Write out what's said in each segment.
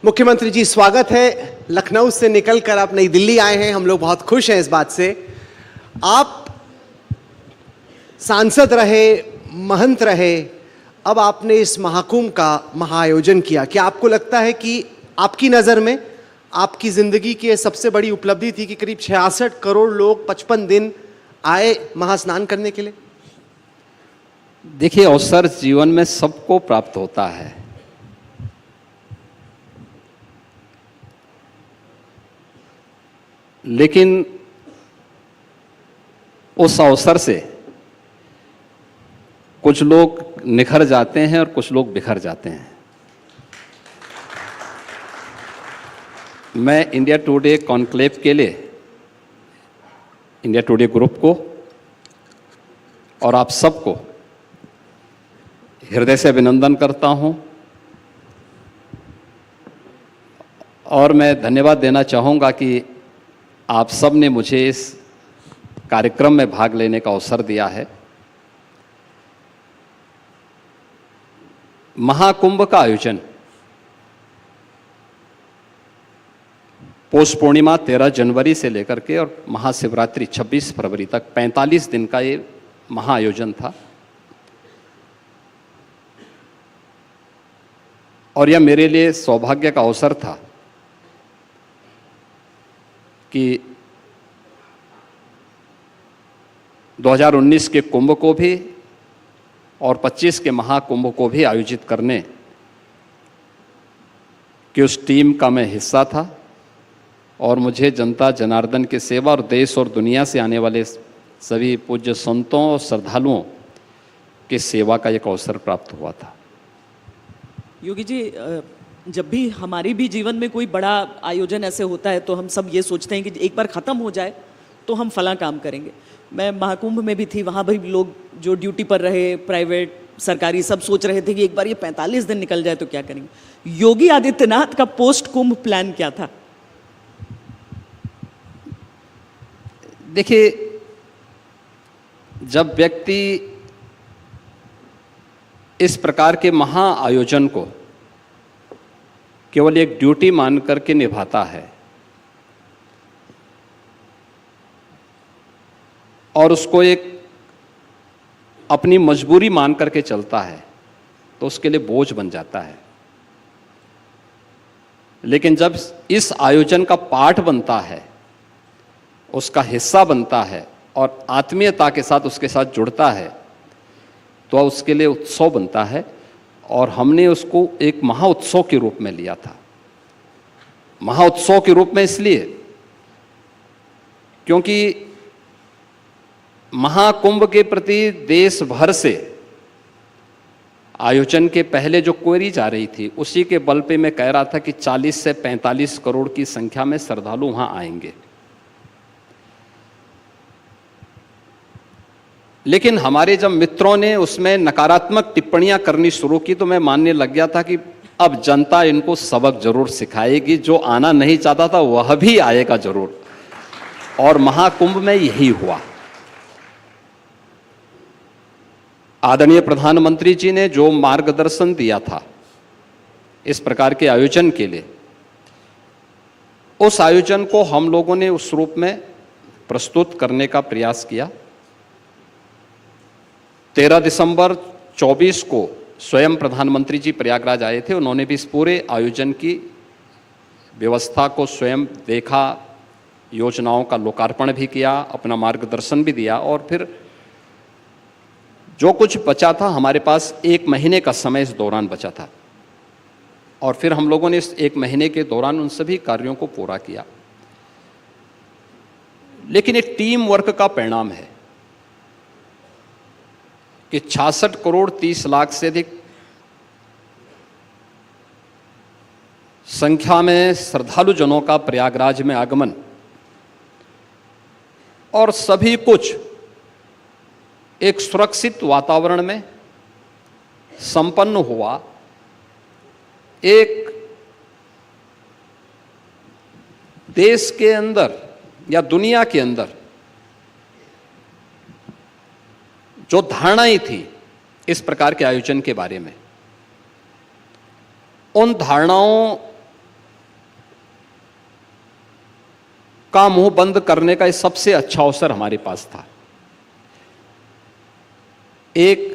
मुख्यमंत्री जी, स्वागत है। लखनऊ से निकलकर आप नई दिल्ली आए हैं, हम लोग बहुत खुश हैं इस बात से। आप सांसद रहे, महंत रहे, अब आपने इस महाकुंभ का महाआयोजन किया। क्या आपको लगता है कि आपकी नज़र में आपकी ज़िंदगी की सबसे बड़ी उपलब्धि थी कि करीब 66 करोड़ लोग 55 दिन आए महास्नान करने के लिए? देखिए, अवसर जीवन में सबको प्राप्त होता है। लेकिन उस अवसर से कुछ लोग निखर जाते हैं और कुछ लोग बिखर जाते हैं। मैं इंडिया टुडे कॉन्क्लेव के लिए इंडिया टुडे ग्रुप को और आप सबको हृदय से अभिनंदन करता हूं और मैं धन्यवाद देना चाहूँगा कि आप सब ने मुझे इस कार्यक्रम में भाग लेने का अवसर दिया है। महाकुंभ का आयोजन पौष पूर्णिमा 13 जनवरी से लेकर के और महाशिवरात्रि 26 फरवरी तक 45 दिन का ये महाआयोजन था और यह मेरे लिए सौभाग्य का अवसर था कि 2019 के कुंभ को भी और 25 के महाकुंभ को भी आयोजित करने की उस टीम का मैं हिस्सा था और मुझे जनता जनार्दन की सेवा और देश और दुनिया से आने वाले सभी पूज्य संतों और श्रद्धालुओं की सेवा का एक अवसर प्राप्त हुआ था। योगी जी, जब भी हमारी भी जीवन में कोई बड़ा आयोजन ऐसे होता है तो हम सब ये सोचते हैं कि एक बार ख़त्म हो जाए तो हम फला काम करेंगे। मैं महाकुंभ में भी थी, वहाँ भी लोग जो ड्यूटी पर रहे, प्राइवेट सरकारी, सब सोच रहे थे कि एक बार ये 45 दिन निकल जाए तो क्या करेंगे। योगी आदित्यनाथ का पोस्ट कुंभ प्लान क्या था? देखिए, जब व्यक्ति इस प्रकार के महा आयोजन को केवल एक ड्यूटी मान करके निभाता है और उसको एक अपनी मजबूरी मान करके चलता है तो उसके लिए बोझ बन जाता है। लेकिन जब इस आयोजन का पार्ट बनता है, उसका हिस्सा बनता है और आत्मीयता के साथ उसके साथ जुड़ता है तो उसके लिए उत्सव बनता है और हमने उसको एक महाउत्सव के रूप में लिया था। महाउत्सव के रूप में इसलिए क्योंकि महाकुंभ के प्रति देश भर से आयोजन के पहले जो क्वेरी जा रही थी उसी के बल पे मैं कह रहा था कि 40 से 45 करोड़ की संख्या में श्रद्धालु वहां आएंगे। लेकिन हमारे जब मित्रों ने उसमें नकारात्मक टिप्पणियां करनी शुरू की तो मैं मानने लग गया था कि अब जनता इनको सबक जरूर सिखाएगी। जो आना नहीं चाहता था वह भी आएगा जरूर और महाकुंभ में यही हुआ। आदरणीय प्रधानमंत्री जी ने जो मार्गदर्शन दिया था इस प्रकार के आयोजन के लिए, उस आयोजन को हम लोगों ने उस रूप में प्रस्तुत करने का प्रयास किया। 13 दिसंबर 24 को स्वयं प्रधानमंत्री जी प्रयागराज आए थे। उन्होंने भी इस पूरे आयोजन की व्यवस्था को स्वयं देखा, योजनाओं का लोकार्पण भी किया, अपना मार्गदर्शन भी दिया और फिर जो कुछ बचा था, हमारे पास 1 महीने का समय इस दौरान बचा था और फिर हम लोगों ने इस 1 महीने के दौरान उन सभी कार्यों को पूरा किया। लेकिन एक टीम वर्क का परिणाम है कि 66 करोड़ 30 लाख से अधिक संख्या में श्रद्धालु जनों का प्रयागराज में आगमन और सभी कुछ एक सुरक्षित वातावरण में संपन्न हुआ। एक देश के अंदर या दुनिया के अंदर जो धारणाएं थी इस प्रकार के आयोजन के बारे में, उन धारणाओं का मुंह बंद करने का ये सबसे अच्छा अवसर हमारे पास था। एक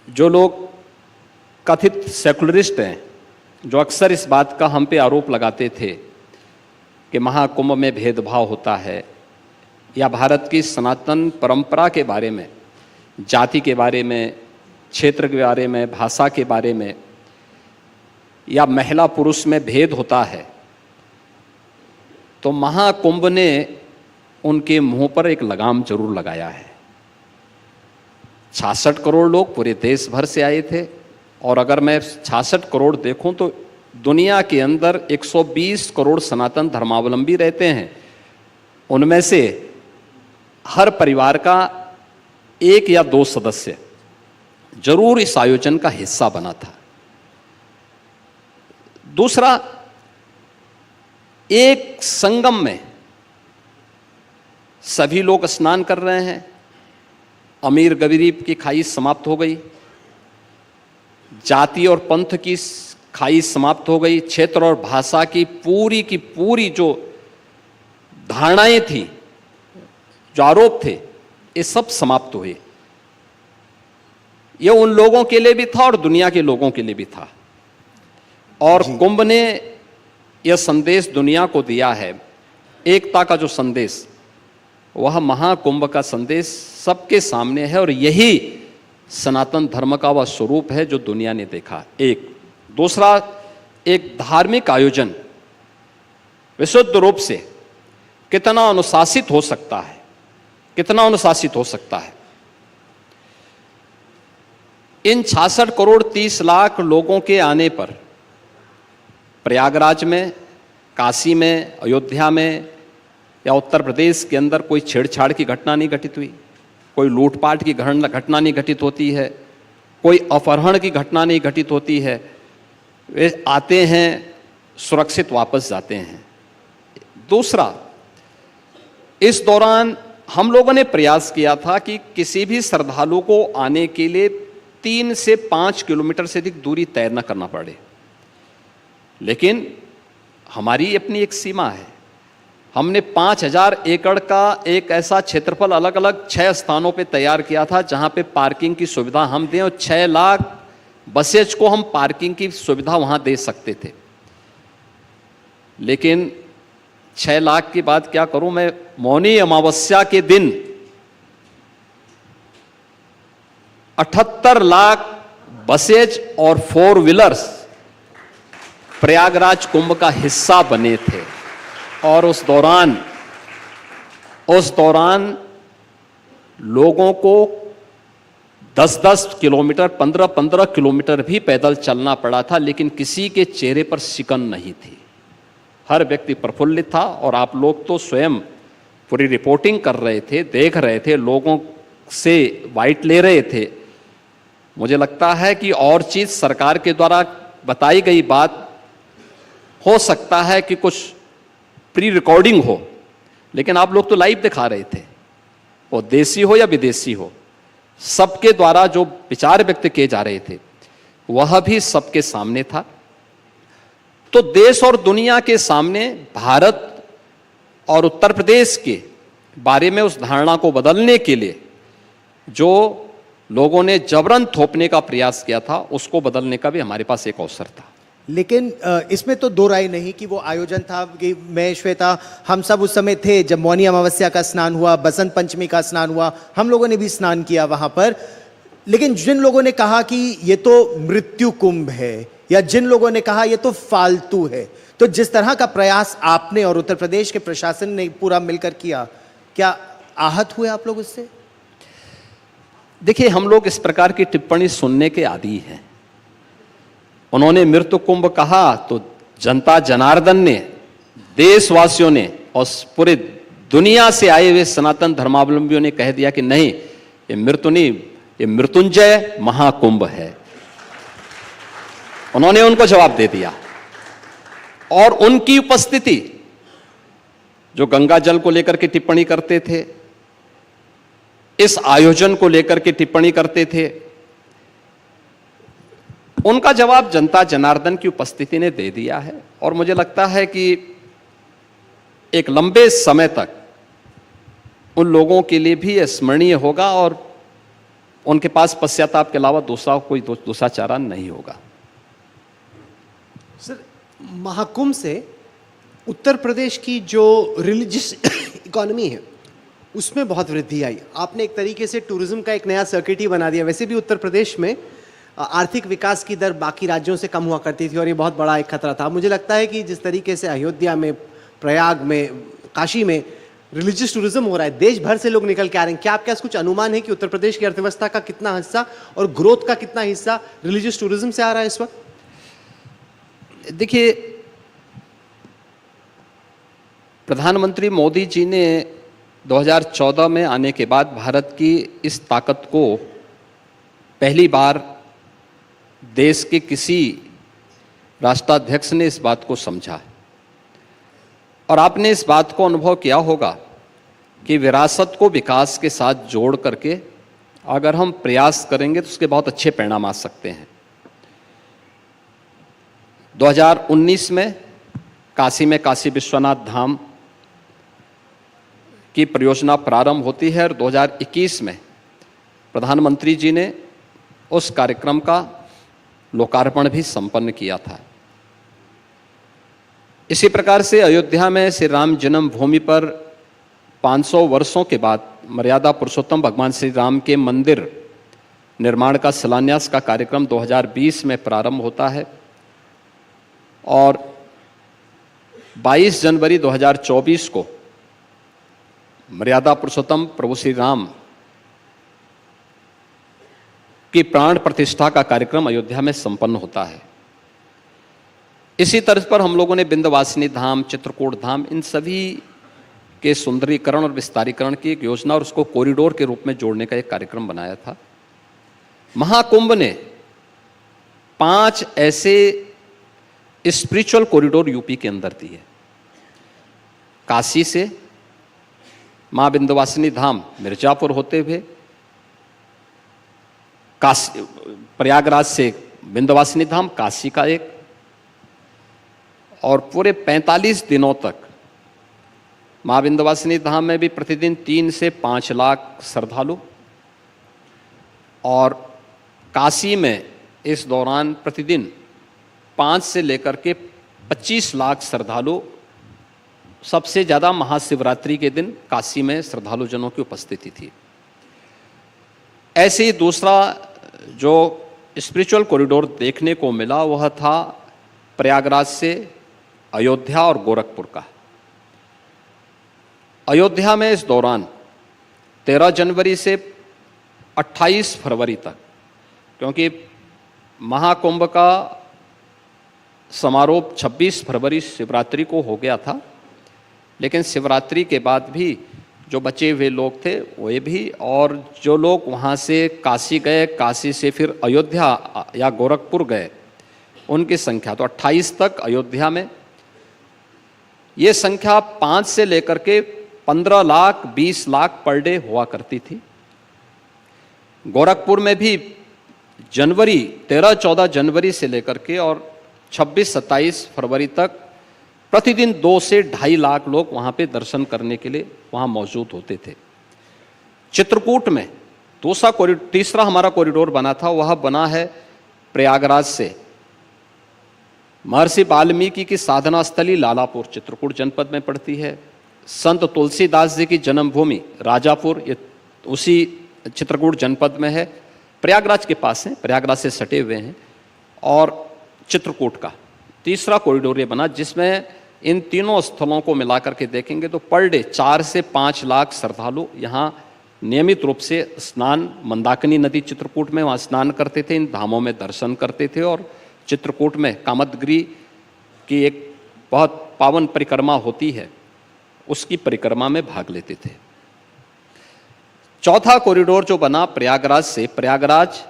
जो लोग कथित सेकुलरिस्ट हैं, जो अक्सर इस बात का हम पे आरोप लगाते थे कि महाकुंभ में भेदभाव होता है, या भारत की सनातन परंपरा के बारे में, जाति के बारे में, क्षेत्र के बारे में, भाषा के बारे में, या महिला पुरुष में भेद होता है, तो महाकुंभ ने उनके मुंह पर एक लगाम जरूर लगाया है। 66 करोड़ लोग पूरे देश भर से आए थे, और अगर मैं 66 करोड़ देखूं तो दुनिया के अंदर 120 करोड़ सनातन धर्मावलंबी रहते हैं। उनमें से हर परिवार का 1 या 2 सदस्य जरूर इस आयोजन का हिस्सा बना था। दूसरा, एक संगम में सभी लोग स्नान कर रहे हैं, अमीर गरीब की खाई समाप्त हो गई, जाति और पंथ की खाई समाप्त हो गई, क्षेत्र और भाषा की पूरी जो धारणाएं थी, जो आरोप थे, ये सब समाप्त हुए। ये उन लोगों के लिए भी था और दुनिया के लोगों के लिए भी था। और कुंभ ने यह संदेश दुनिया को दिया है, एकता का जो संदेश, वह महाकुंभ का संदेश सबके सामने है, और यही सनातन धर्म का वह स्वरूप है जो दुनिया ने देखा। एक दूसरा, एक धार्मिक आयोजन विशुद्ध रूप से कितना अनुशासित हो सकता है, कितना अनुशासित हो सकता है। इन 66 करोड़ 30 लाख लोगों के आने पर प्रयागराज में, काशी में, अयोध्या में या उत्तर प्रदेश के अंदर कोई छेड़छाड़ की घटना नहीं घटित हुई, कोई लूटपाट की घटना नहीं घटित होती है, कोई अपहरण की घटना नहीं घटित होती है। वे आते हैं, सुरक्षित वापस जाते हैं। दूसरा, इस दौरान हम लोगों ने प्रयास किया था कि किसी भी श्रद्धालु को आने के लिए 3 से 5 किलोमीटर से अधिक दूरी तय न करना पड़े, लेकिन हमारी अपनी एक सीमा है। हमने 5000 एकड़ का एक ऐसा क्षेत्रफल अलग अलग 6 स्थानों पे तैयार किया था जहां पे पार्किंग की सुविधा हम दें, और 6 लाख बसेज को हम पार्किंग की सुविधा वहां दे सकते थे। लेकिन 6 लाख की बात क्या करूं मैं, मौनी अमावस्या के दिन 78 लाख बसेज और 4 व्हीलर्स प्रयागराज कुंभ का हिस्सा बने थे। और उस दौरान लोगों को 10-10 किलोमीटर, 15-15 किलोमीटर भी पैदल चलना पड़ा था, लेकिन किसी के चेहरे पर शिकन नहीं थी। हर व्यक्ति प्रफुल्लित था, और आप लोग तो स्वयं पूरी रिपोर्टिंग कर रहे थे, देख रहे थे, लोगों से वाइट ले रहे थे। मुझे लगता है कि और चीज सरकार के द्वारा बताई गई बात हो सकता है कि कुछ प्री रिकॉर्डिंग हो, लेकिन आप लोग तो लाइव दिखा रहे थे, वो देसी हो या विदेशी हो, सबके द्वारा जो विचार व्यक्त किए जा रहे थे वह भी सबके सामने था। तो देश और दुनिया के सामने भारत और उत्तर प्रदेश के बारे में उस धारणा को बदलने के लिए जो लोगों ने जबरन थोपने का प्रयास किया था, उसको बदलने का भी हमारे पास एक अवसर था। लेकिन इसमें तो दो राय नहीं कि वो आयोजन था कि मैं, श्वेता, हम सब उस समय थे जब मौनी अमावस्या का स्नान हुआ, बसंत पंचमी का स्नान हुआ, हम लोगों ने भी स्नान किया वहां पर। लेकिन जिन लोगों ने कहा कि ये तो मृत्यु कुंभ है, या जिन लोगों ने कहा ये तो फालतू है, तो जिस तरह का प्रयास आपने और उत्तर प्रदेश के प्रशासन ने पूरा मिलकर किया, क्या आहत हुए आप लोग उससे? देखिए, हम लोग इस प्रकार की टिप्पणी सुनने के आदी हैं। उन्होंने मृत्यु कुंभ कहा तो जनता जनार्दन ने, देशवासियों ने और पूरे दुनिया से आए हुए सनातन धर्मावलंबियों ने कह दिया कि नहीं, ये मृत्यु नहीं, ये मृत्युंजय महाकुंभ है। उन्होंने उनको जवाब दे दिया। और उनकी उपस्थिति, जो गंगा जल को लेकर के टिप्पणी करते थे, इस आयोजन को लेकर के टिप्पणी करते थे, उनका जवाब जनता जनार्दन की उपस्थिति ने दे दिया है। और मुझे लगता है कि एक लंबे समय तक उन लोगों के लिए भी स्मरणीय होगा और उनके पास पश्चाताप के अलावा दूसरा चारा नहीं होगा। सर, महाकुंभ से उत्तर प्रदेश की जो रिलीजियस इकोनॉमी है उसमें बहुत वृद्धि आई। आपने एक तरीके से टूरिज्म का एक नया सर्किट ही बना दिया। वैसे भी उत्तर प्रदेश में आर्थिक विकास की दर बाकी राज्यों से कम हुआ करती थी और ये बहुत बड़ा एक खतरा था। मुझे लगता है कि जिस तरीके से अयोध्या में, प्रयाग में, काशी में रिलीजियस टूरिज्म हो रहा है, देश भर से लोग निकल के आ रहे हैं, क्या आपके पास कुछ अनुमान है कि उत्तर प्रदेश की अर्थव्यवस्था का कितना हिस्सा और ग्रोथ का कितना हिस्सा रिलीजियस टूरिज्म से आ रहा है इस वक्त? देखिए, प्रधानमंत्री मोदी जी ने 2014 में आने के बाद भारत की इस ताकत को पहली बार देश के किसी राष्ट्राध्यक्ष ने इस बात को समझा और आपने इस बात को अनुभव किया होगा कि विरासत को विकास के साथ जोड़ करके अगर हम प्रयास करेंगे तो उसके बहुत अच्छे परिणाम आ सकते हैं। 2019 में काशी में काशी विश्वनाथ धाम की परियोजना प्रारंभ होती है और 2021 में प्रधानमंत्री जी ने उस कार्यक्रम का लोकार्पण भी संपन्न किया था। इसी प्रकार से अयोध्या में श्री राम जन्मभूमि पर 500 वर्षों के बाद मर्यादा पुरुषोत्तम भगवान श्री राम के मंदिर निर्माण का शिलान्यास का कार्यक्रम 2020 में प्रारंभ होता है और 22 जनवरी 2024 को मर्यादा पुरुषोत्तम प्रभु श्री राम की प्राण प्रतिष्ठा का कार्यक्रम अयोध्या में संपन्न होता है। इसी तर्ज पर हम लोगों ने विंध्यवासिनी धाम, चित्रकूट धाम, इन सभी के सुंदरीकरण और विस्तारीकरण की एक योजना और उसको कॉरिडोर के रूप में जोड़ने का एक कार्यक्रम बनाया था। महाकुंभ ने 5 ऐसे स्पिरिचुअल कॉरिडोर यूपी के अंदर दिए। काशी से मां विंध्यवासिनी धाम मिर्जापुर होते हुए काशी, प्रयागराज से विंध्यवासिनी धाम, काशी का एक, और पूरे 45 दिनों तक मां विंध्यवासिनी धाम में भी प्रतिदिन 3 से 5 लाख श्रद्धालु और काशी में इस दौरान प्रतिदिन 5 से लेकर के 25 लाख श्रद्धालु, सबसे ज़्यादा महाशिवरात्रि के दिन काशी में श्रद्धालु जनों की उपस्थिति थी। ऐसे ही दूसरा जो स्पिरिचुअल कॉरिडोर देखने को मिला वह था प्रयागराज से अयोध्या और गोरखपुर का। अयोध्या में इस दौरान 13 जनवरी से 28 फरवरी तक, क्योंकि महाकुंभ का समारोह 26 फरवरी शिवरात्रि को हो गया था, लेकिन शिवरात्रि के बाद भी जो बचे हुए लोग थे वे भी, और जो लोग वहाँ से काशी गए, काशी से फिर अयोध्या या गोरखपुर गए, उनकी संख्या तो 28 तक अयोध्या में। ये संख्या 5 से लेकर के 15 लाख 20 लाख पर डे हुआ करती थी। गोरखपुर में भी जनवरी 13-14 जनवरी से लेकर के और 26-27 फरवरी तक प्रतिदिन 2 से 2.5 लाख लोग वहाँ पे दर्शन करने के लिए वहाँ मौजूद होते थे। चित्रकूट में तीसरा हमारा कॉरिडोर बना था, वह बना है प्रयागराज से महर्षि वाल्मीकि की साधना स्थली लालापुर, चित्रकूट जनपद में पड़ती है। संत तुलसीदास जी की जन्मभूमि राजापुर, ये उसी चित्रकूट जनपद में है, प्रयागराज के पास है, प्रयागराज से सटे हुए हैं। और चित्रकूट का तीसरा कॉरिडोर ये बना जिसमें इन तीनों स्थलों को मिलाकर के देखेंगे तो पर डे 4 से 5 लाख श्रद्धालु यहाँ नियमित रूप से स्नान, मंदाकिनी नदी चित्रकूट में वहाँ स्नान करते थे, इन धामों में दर्शन करते थे और चित्रकूट में कामदगिरी की एक बहुत पावन परिक्रमा होती है, उसकी परिक्रमा में भाग लेते थे। चौथा कॉरिडोर जो बना प्रयागराज से, प्रयागराज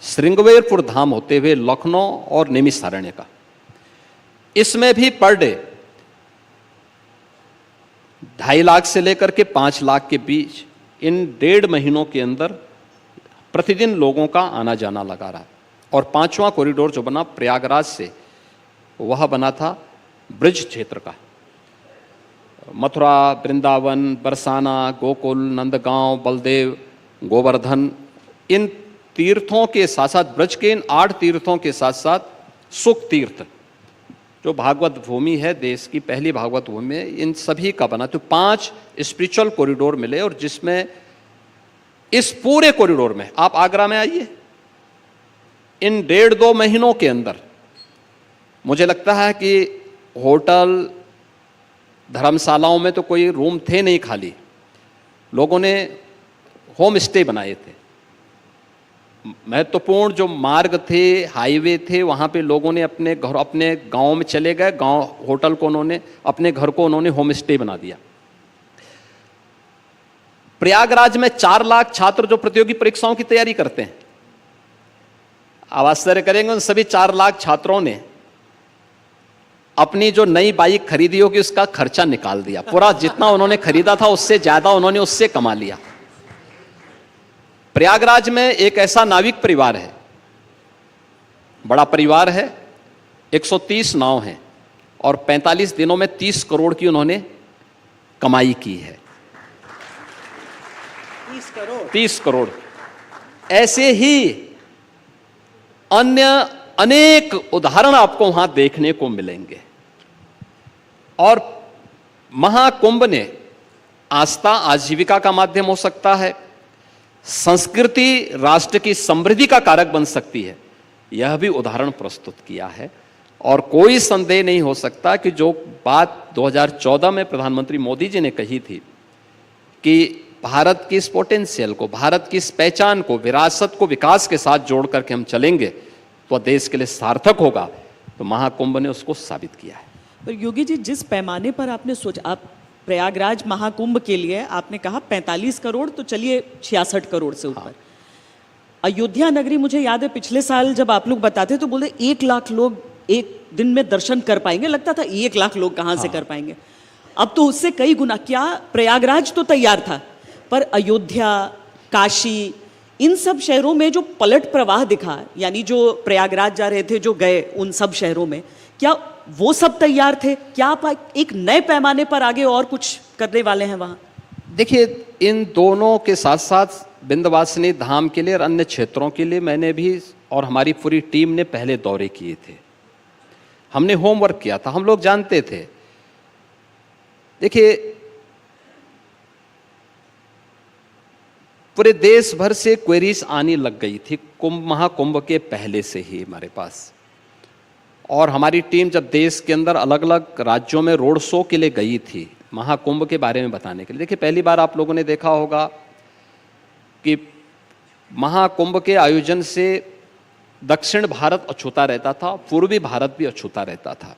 श्रृंगवेरपुर धाम होते हुए लखनऊ और नैमिषारण्य का, इसमें भी पर डे 2.5 लाख से लेकर के 5 लाख के बीच इन 1.5 महीनों के अंदर प्रतिदिन लोगों का आना जाना लगा रहा। और 5वां कॉरिडोर जो बना प्रयागराज से, वह बना था ब्रिज क्षेत्र का। मथुरा, वृंदावन, बरसाना, गोकुल, नंदगांव, बलदेव, गोवर्धन, इन तीर्थों के साथ साथ ब्रज के इन 8 तीर्थों के साथ साथ सुख तीर्थ जो भागवत भूमि है, देश की पहली भागवत भूमि है, इन सभी का बना तो 5 स्पिरिचुअल कॉरिडोर मिले। और जिसमें इस पूरे कॉरिडोर में आप आगरा में आइए, इन 1.5-2 महीनों के अंदर मुझे लगता है कि होटल, धर्मशालाओं में तो कोई रूम थे नहीं खाली, लोगों ने होम स्टे बनाए थे। महत्वपूर्ण जो मार्ग थे, हाईवे थे, वहां पे लोगों ने अपने घर, अपने गांव में चले गए, गांव होटल को उन्होंने, अपने घर को उन्होंने होम स्टे बना दिया। प्रयागराज में 4 लाख छात्र जो प्रतियोगी परीक्षाओं की तैयारी करते हैं, आप आश्चर्य करेंगे, उन सभी 4 लाख छात्रों ने अपनी जो नई बाइक खरीदी होगी उसका खर्चा निकाल दिया। पूरा जितना उन्होंने खरीदा था उससे ज्यादा उन्होंने उससे कमा लिया। प्रयागराज में एक ऐसा नाविक परिवार है, बड़ा परिवार है, 130 नाव हैं और 45 दिनों में 30 करोड़ की उन्होंने कमाई की है। 30 करोड़। ऐसे ही अन्य अनेक उदाहरण आपको वहां देखने को मिलेंगे। और महाकुंभ ने आस्था, आजीविका का माध्यम हो सकता है, संस्कृति, राष्ट्र की समृद्धि का कारक बन सकती है, यह भी उदाहरण प्रस्तुत किया है। और कोई संदेह नहीं हो सकता कि जो बात 2014 में प्रधानमंत्री मोदी जी ने कही थी कि भारत की इस पोटेंशियल को, भारत की इस पहचान को, विरासत को विकास के साथ जोड़ करके हम चलेंगे तो देश के लिए सार्थक होगा, तो महाकुंभ ने उसको साबित किया है। पर योगी जी, जिस पैमाने पर आपने सोचा, आप प्रयागराज महाकुंभ के लिए आपने कहा 45 करोड़, तो चलिए 66 करोड़ से ऊपर। अयोध्या नगरी, मुझे याद है पिछले साल जब आप लोग बताते तो बोले 1 लाख लोग एक दिन में दर्शन कर पाएंगे। लगता था 1 लाख लोग कहाँ से कर पाएंगे। अब तो उससे कई गुना। क्या प्रयागराज तो तैयार था, पर अयोध्या, काशी, इन सब शहरों में जो पलट प्रवाह दिखा, यानी जो प्रयागराज जा रहे थे, जो गए उन सब शहरों में, क्या वो सब तैयार थे? क्या आप एक नए पैमाने पर आगे और कुछ करने वाले हैं वहां? देखिए, इन दोनों के साथ साथ विंध्यवासिनी धाम के लिए और अन्य क्षेत्रों के लिए मैंने भी और हमारी पूरी टीम ने पहले दौरे किए थे। हमने होमवर्क किया था, हम लोग जानते थे। देखिए, पूरे देश भर से क्वेरीज आने लग गई थी कुंभ, महाकुंभ के पहले से ही हमारे पास। और हमारी टीम जब देश के अंदर अलग अलग राज्यों में रोड शो के लिए गई थी महाकुंभ के बारे में बताने के लिए। देखिए, पहली बार आप लोगों ने देखा होगा कि महाकुंभ के आयोजन से दक्षिण भारत अछूता रहता था, पूर्वी भारत भी अछूता रहता था।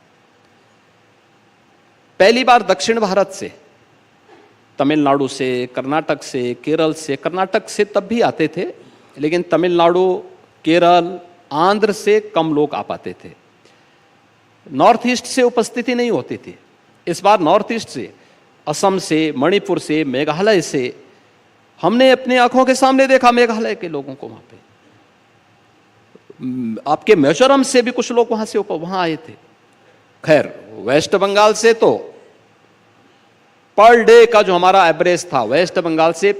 पहली बार दक्षिण भारत से, तमिलनाडु से, कर्नाटक से, केरल से, कर्नाटक से तब भी आते थे, लेकिन तमिलनाडु, केरल, आंध्र से कम लोग आ पाते थे। नॉर्थ ईस्ट से उपस्थिति नहीं होती थी। इस बार नॉर्थ ईस्ट से, असम से, मणिपुर से, मेघालय से हमने अपनी आंखों के सामने देखा मेघालय के लोगों को वहां पे। आपके मिजोरम से भी कुछ लोग वहां से वहां आए थे। खैर, वेस्ट बंगाल से तो पर डे का जो हमारा एवरेज था, वेस्ट बंगाल से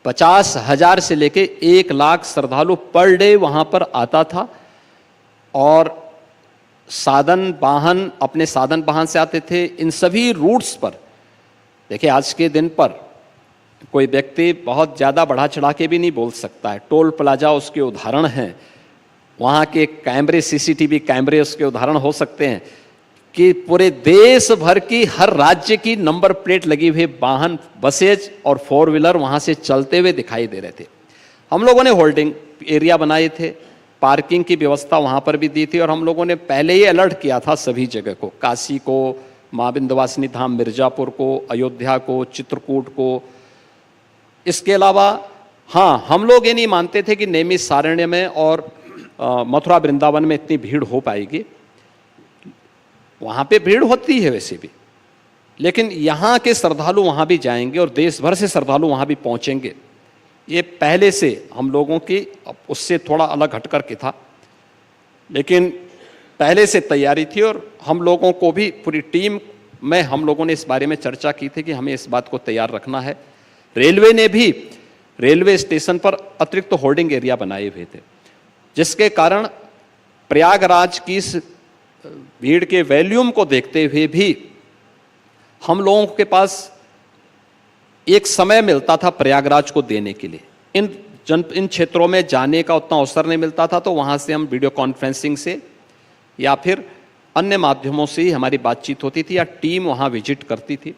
50,000 से लेके 1 लाख श्रद्धालु पर डे वहां पर आता था। और साधन वाहन, अपने साधन वाहन से आते थे। इन सभी रूट्स पर देखिए, आज के दिन पर कोई व्यक्ति बहुत ज़्यादा बढ़ा चढ़ा के भी नहीं बोल सकता है। टोल प्लाजा उसके उदाहरण हैं, वहाँ के कैमरे, सीसीटीवी कैमरे उसके उदाहरण हो सकते हैं कि पूरे देश भर की, हर राज्य की नंबर प्लेट लगी हुई वाहन, बसेज और 4 व्हीलर वहाँ से चलते हुए दिखाई दे रहे थे। हम लोगों ने होल्डिंग एरिया बनाए थे, पार्किंग की व्यवस्था वहाँ पर भी दी थी। और हम लोगों ने पहले ही अलर्ट किया था सभी जगह को, काशी को, माँ विंध्यवासिनी धाम मिर्जापुर को, अयोध्या को, चित्रकूट को। इसके अलावा हाँ, हम लोग ये नहीं मानते थे कि नैमिषारण्य में और मथुरा वृंदावन में इतनी भीड़ हो पाएगी। वहाँ पे भीड़ होती है वैसे भी, लेकिन यहाँ के श्रद्धालु वहाँ भी जाएंगे और देश भर से श्रद्धालु वहाँ भी पहुँचेंगे। ये पहले से हम लोगों की, उससे थोड़ा अलग हट कर के था, लेकिन पहले से तैयारी थी। और हम लोगों को भी, पूरी टीम हम लोगों ने इस बारे में चर्चा की थी कि हमें इस बात को तैयार रखना है। रेलवे ने भी रेलवे स्टेशन पर अतिरिक्त होर्डिंग एरिया बनाए हुए थे, जिसके कारण प्रयागराज की इस भीड़ के वॉल्यूम को देखते हुए भी हम लोगों के पास एक समय मिलता था प्रयागराज को देने के लिए। इन क्षेत्रों में जाने का उतना अवसर नहीं मिलता था, तो वहाँ से हम वीडियो कॉन्फ्रेंसिंग से या फिर अन्य माध्यमों से ही हमारी बातचीत होती थी या टीम वहाँ विजिट करती थी।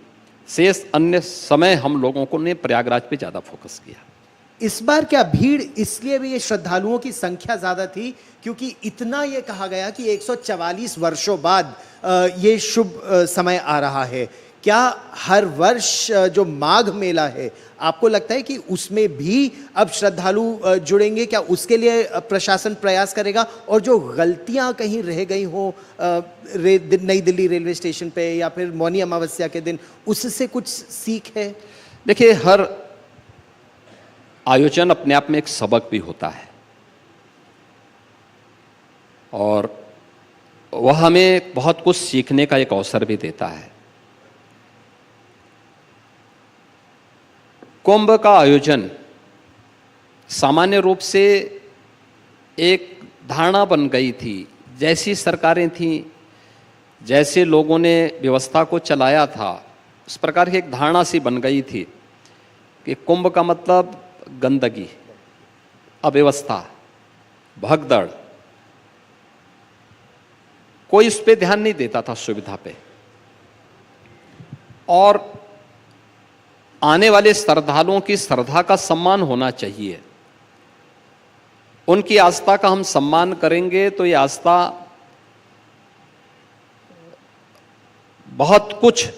शेष अन्य समय हम लोगों को ने प्रयागराज पे ज़्यादा फोकस किया। इस बार क्या भीड़ इसलिए भी ये श्रद्धालुओं की संख्या ज्यादा थी क्योंकि इतना ये कहा गया कि 144 वर्षों बाद ये शुभ समय आ रहा है? क्या हर वर्ष जो माघ मेला है, आपको लगता है कि उसमें भी अब श्रद्धालु जुड़ेंगे? क्या उसके लिए प्रशासन प्रयास करेगा? और जो गलतियां कहीं रह गई हो नई दिल्ली रेलवे स्टेशन पे या फिर मौनी अमावस्या के दिन, उससे कुछ सीख है? देखिए, हर आयोजन अपने आप में एक सबक भी होता है और वह हमें बहुत कुछ सीखने का एक अवसर भी देता है। कुंभ का आयोजन सामान्य रूप से एक धारणा बन गई थी, जैसी सरकारें थीं, जैसे लोगों ने व्यवस्था को चलाया था, उस प्रकार की एक धारणा सी बन गई थी कि कुंभ का मतलब गंदगी, अव्यवस्था, भगदड़, कोई इस पे ध्यान नहीं देता था, सुविधा पे। और आने वाले श्रद्धालुओं की श्रद्धा का सम्मान होना चाहिए। उनकी आस्था का हम सम्मान करेंगे तो ये आस्था बहुत कुछ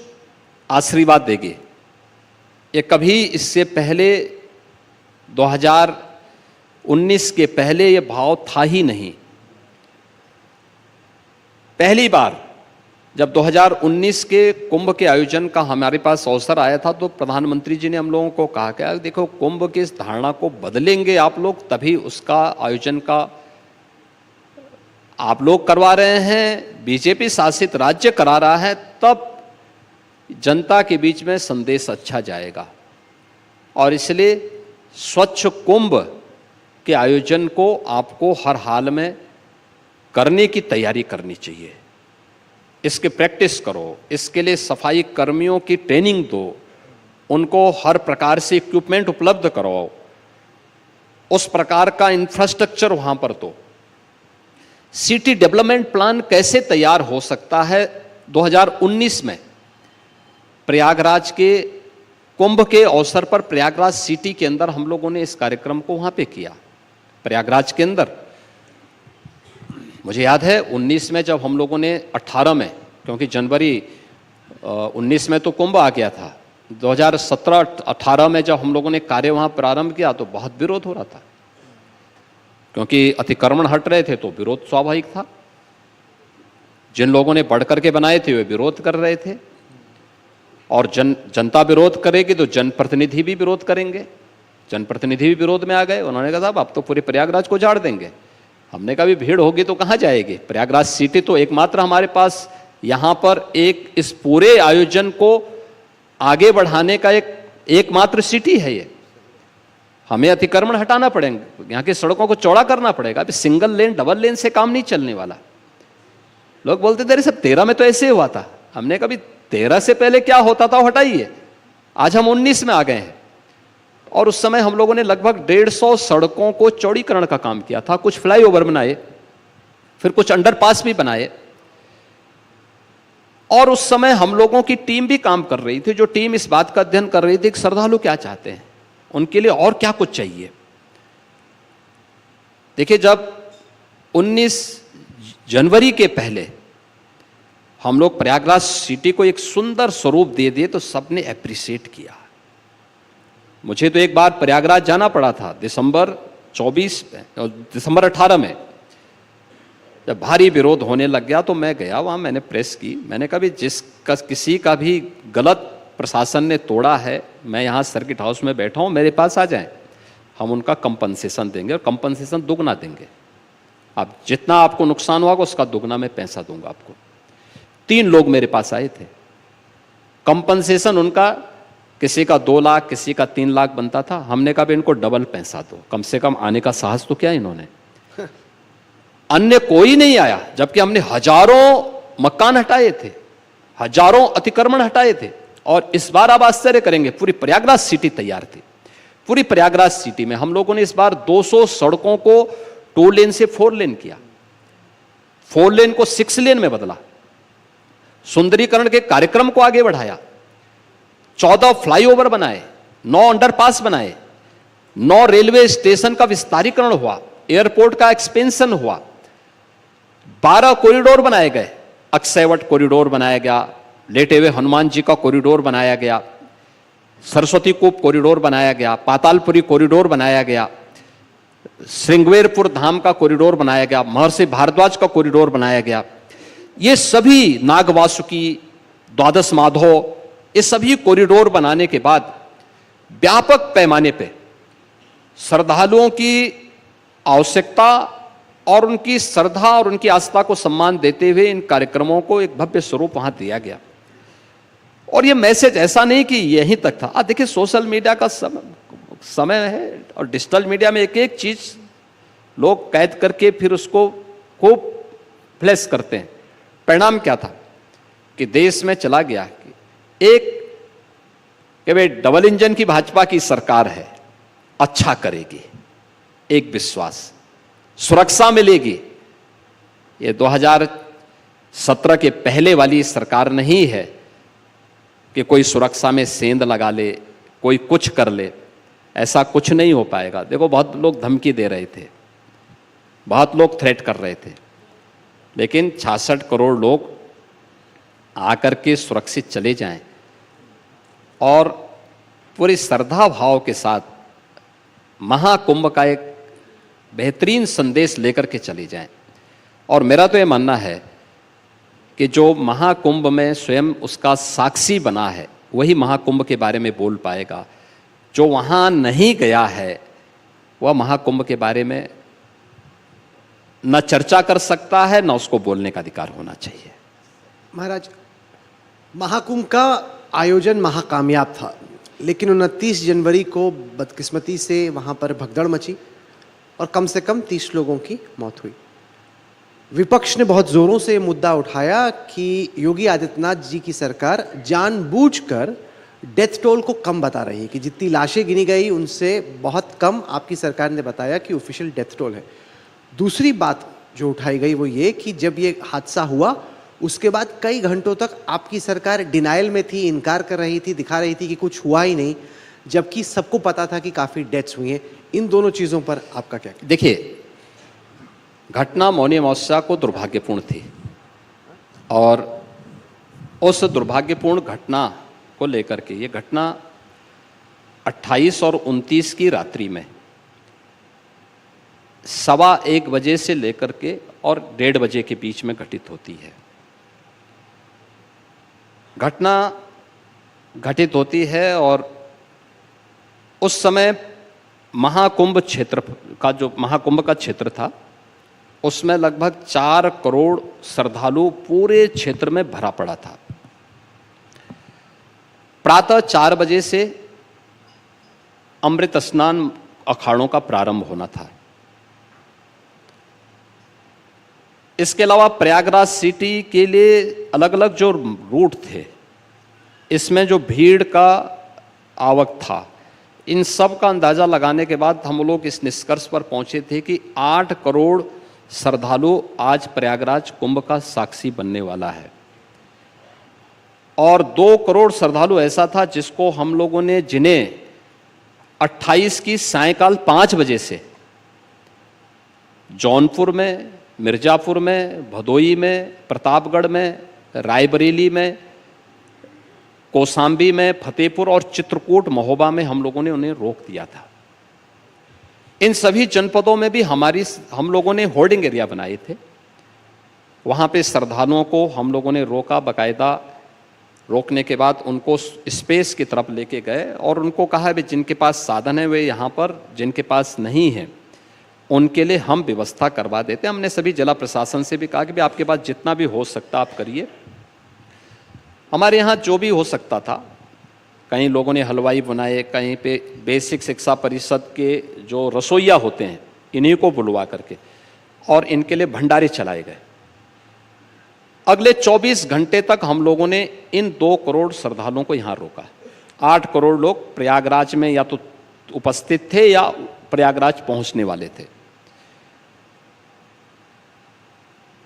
आशीर्वाद देगी। ये कभी इससे पहले 2019 के पहले ये भाव था ही नहीं। पहली बार जब 2019 के कुंभ के आयोजन का हमारे पास अवसर आया था तो प्रधानमंत्री जी ने हम लोगों को कहा कि देखो, कुंभ की इस धारणा को बदलेंगे आप लोग, तभी उसका आयोजन का आप लोग करवा रहे हैं, बीजेपी शासित राज्य करा रहा है, तब जनता के बीच में संदेश अच्छा जाएगा। और इसलिए स्वच्छ कुंभ के आयोजन को आपको हर हाल में करने की तैयारी करनी चाहिए। इसके प्रैक्टिस करो, इसके लिए सफाई कर्मियों की ट्रेनिंग दो, उनको हर प्रकार से इक्विपमेंट उपलब्ध कराओ, उस प्रकार का इंफ्रास्ट्रक्चर वहां पर दो। सिटी डेवलपमेंट प्लान कैसे तैयार हो सकता है 2019 में? प्रयागराज के कुंभ के अवसर पर प्रयागराज सिटी के अंदर हम लोगों ने इस कार्यक्रम को वहां पे किया। प्रयागराज के अंदर मुझे याद है 19 में जब हम लोगों ने 18 में, क्योंकि जनवरी 19 में तो कुंभ आ गया था, 2017-18 में जब हम लोगों ने कार्य वहाँ प्रारंभ किया तो बहुत विरोध हो रहा था, क्योंकि अतिक्रमण हट रहे थे तो विरोध स्वाभाविक था। जिन लोगों ने बढ़ करके बनाए थे वे विरोध कर रहे थे, और जनता विरोध करेगी तो जनप्रतिनिधि भी विरोध करेंगे। जनप्रतिनिधि भी विरोध में आ गए। उन्होंने कहा साहब अब तो पूरे प्रयागराज को झाड़ देंगे। हमने कहा भी भीड़ होगी तो कहाँ जाएगी? प्रयागराज सिटी तो एकमात्र हमारे पास यहाँ पर एक इस पूरे आयोजन को आगे बढ़ाने का एकमात्र सिटी है ये। हमें अतिक्रमण हटाना पड़ेंगे, यहाँ की सड़कों को चौड़ा करना पड़ेगा। अभी सिंगल लेन डबल लेन से काम नहीं चलने वाला। लोग बोलते थे अरे सब 13 में तो ऐसे हुआ था। हमने कभी 13 से पहले क्या होता था वो हटाइए। आज हम 19 में आ गए हैं और उस समय हम लोगों ने लगभग 150 सड़कों को चौड़ीकरण का काम किया था। कुछ फ्लाईओवर बनाए, फिर कुछ अंडरपास भी बनाए, और उस समय हम लोगों की टीम भी काम कर रही थी। जो टीम इस बात का अध्ययन कर रही थी कि श्रद्धालु क्या चाहते हैं, उनके लिए और क्या कुछ चाहिए। देखिए, जब 19 जनवरी के पहले हम लोग प्रयागराज सिटी को एक सुंदर स्वरूप दे दिए तो सबने एप्रिशिएट किया। मुझे तो एक बार प्रयागराज जाना पड़ा था दिसंबर 18 में, जब भारी विरोध होने लग गया तो मैं गया वहाँ, मैंने प्रेस की। मैंने कहा भी किसी का भी गलत प्रशासन ने तोड़ा है, मैं यहाँ सर्किट हाउस में बैठा हूँ, मेरे पास आ जाएं, हम उनका कंपनसेशन देंगे और कंपनसेशन दुगना देंगे। अब जितना आपको नुकसान हुआ उसका दुगना मैं पैसा दूंगा आपको। 3 लोग मेरे पास आए थे, कंपनसेशन उनका किसी का 2 लाख, किसी का 3 लाख बनता था। हमने कहा भी इनको डबल पैसा दो, कम से कम आने का साहस तो क्या इन्होंने। अन्य कोई नहीं आया, जबकि हमने हजारों मकान हटाए थे, हजारों अतिक्रमण हटाए थे। और इस बार आप आश्चर्य करेंगे, पूरी प्रयागराज सिटी तैयार थी। पूरी प्रयागराज सिटी में हम लोगों ने इस बार 200 सड़कों को 2 लेन से 4 लेन किया, 4 लेन को 6 लेन में बदला, सुंदरीकरण के कार्यक्रम को आगे बढ़ाया, 14 फ्लाईओवर बनाए, 9 अंडरपास बनाए, 9 रेलवे स्टेशन का विस्तारीकरण हुआ, एयरपोर्ट का एक्सपेंशन हुआ, 12 कॉरिडोर बनाए गए। अक्षयवट कॉरिडोर बनाया गया, लेटे हुए हनुमान जी का कॉरिडोर बनाया गया, सरस्वती कूप कॉरिडोर बनाया गया, पातालपुरी कॉरिडोर बनाया गया, श्रृंगवेरपुर धाम का कॉरिडोर बनाया गया, महर्षि भारद्वाज का कॉरिडोर बनाया गया। ये सभी नागवासुकी, द्वादश माधव, ये सभी कॉरिडोर बनाने के बाद व्यापक पैमाने पे श्रद्धालुओं की आवश्यकता और उनकी श्रद्धा और उनकी आस्था को सम्मान देते हुए इन कार्यक्रमों को एक भव्य स्वरूप वहां दिया गया। और ये मैसेज ऐसा नहीं कि यहीं तक था। आप देखिए, सोशल मीडिया का समय है और डिजिटल मीडिया में एक एक चीज लोग कैद करके फिर उसको खूब फ्लैश करते हैं। परिणाम क्या था कि देश में चला गया कि भाई डबल इंजन की भाजपा की सरकार है, अच्छा करेगी, एक विश्वास, सुरक्षा मिलेगी। ये 2017 के पहले वाली सरकार नहीं है कि कोई सुरक्षा में सेंध लगा ले, कोई कुछ कर ले, ऐसा कुछ नहीं हो पाएगा। देखो, बहुत लोग धमकी दे रहे थे, बहुत लोग थ्रेट कर रहे थे, लेकिन 66 करोड़ लोग आकर के सुरक्षित चले जाएं और पूरी श्रद्धा भाव के साथ महाकुंभ का एक बेहतरीन संदेश लेकर के चले जाएं। और मेरा तो ये मानना है कि जो महाकुंभ में स्वयं उसका साक्षी बना है वही महाकुंभ के बारे में बोल पाएगा। जो वहाँ नहीं गया है वह महाकुंभ के बारे में न चर्चा कर सकता है, न उसको बोलने का अधिकार होना चाहिए। महाराज, महाकुंभ का आयोजन महाकामयाब था, लेकिन 29 जनवरी को बदकिस्मती से वहाँ पर भगदड़ मची और कम से कम 30 लोगों की मौत हुई। विपक्ष ने बहुत जोरों से मुद्दा उठाया कि योगी आदित्यनाथ जी की सरकार जानबूझकर डेथ टोल को कम बता रही है, कि जितनी लाशें गिनी गई उनसे बहुत कम आपकी सरकार ने बताया कि ऑफिशियल डेथ टोल है। दूसरी बात जो उठाई गई वो ये कि जब ये हादसा हुआ उसके बाद कई घंटों तक आपकी सरकार डिनाइल में थी, इनकार कर रही थी, दिखा रही थी कि कुछ हुआ ही नहीं, जबकि सबको पता था कि काफ़ी डेथ्स हुई हैं। इन दोनों चीज़ों पर आपका क्या? देखिए, घटना मौनी अमावस्या को दुर्भाग्यपूर्ण थी और उस दुर्भाग्यपूर्ण घटना को लेकर के ये घटना 28 और 29 की रात्रि में 1:15 बजे से लेकर के और 1:30 बजे के बीच में घटित होती है। घटना घटित होती है और उस समय महाकुंभ क्षेत्र का, जो महाकुंभ का क्षेत्र था, उसमें लगभग 4 करोड़ श्रद्धालु पूरे क्षेत्र में भरा पड़ा था। प्रातः 4 बजे से अमृत स्नान अखाड़ों का प्रारंभ होना था। इसके अलावा प्रयागराज सिटी के लिए अलग अलग जो रूट थे, इसमें जो भीड़ का आवक था, इन सब का अंदाजा लगाने के बाद हम लोग इस निष्कर्ष पर पहुंचे थे कि 8 करोड़ श्रद्धालु आज प्रयागराज कुंभ का साक्षी बनने वाला है। और 2 करोड़ श्रद्धालु ऐसा था जिसको हम लोगों ने, जिन्हें 28 की सायंकाल 5 बजे से जौनपुर में, मिर्जापुर में, भदोई में, प्रतापगढ़ में, रायबरेली में, कौशाम्बी में, फतेहपुर और चित्रकूट महोबा में हम लोगों ने उन्हें रोक दिया था। इन सभी जनपदों में भी हम लोगों ने होर्डिंग एरिया बनाए थे। वहाँ पे श्रद्धालुओं को हम लोगों ने रोका, बाकायदा रोकने के बाद उनको स्पेस की तरफ लेके गए और उनको कहा भी जिनके पास साधन है वे यहाँ पर, जिनके पास नहीं है उनके लिए हम व्यवस्था करवा देते। हमने सभी जिला प्रशासन से भी कहा कि भी आपके पास जितना भी हो सकता आप करिए। हमारे यहाँ जो भी हो सकता था, कहीं लोगों ने हलवाई बनाए, कहीं पे बेसिक शिक्षा परिषद के जो रसोइया होते हैं इन्हीं को बुलवा करके और इनके लिए भंडारे चलाए गए। अगले 24 घंटे तक हम लोगों ने इन 2 करोड़ श्रद्धालुओं को यहाँ रोका। 8 करोड़ लोग प्रयागराज में या तो उपस्थित थे या प्रयागराज पहुंचने वाले थे।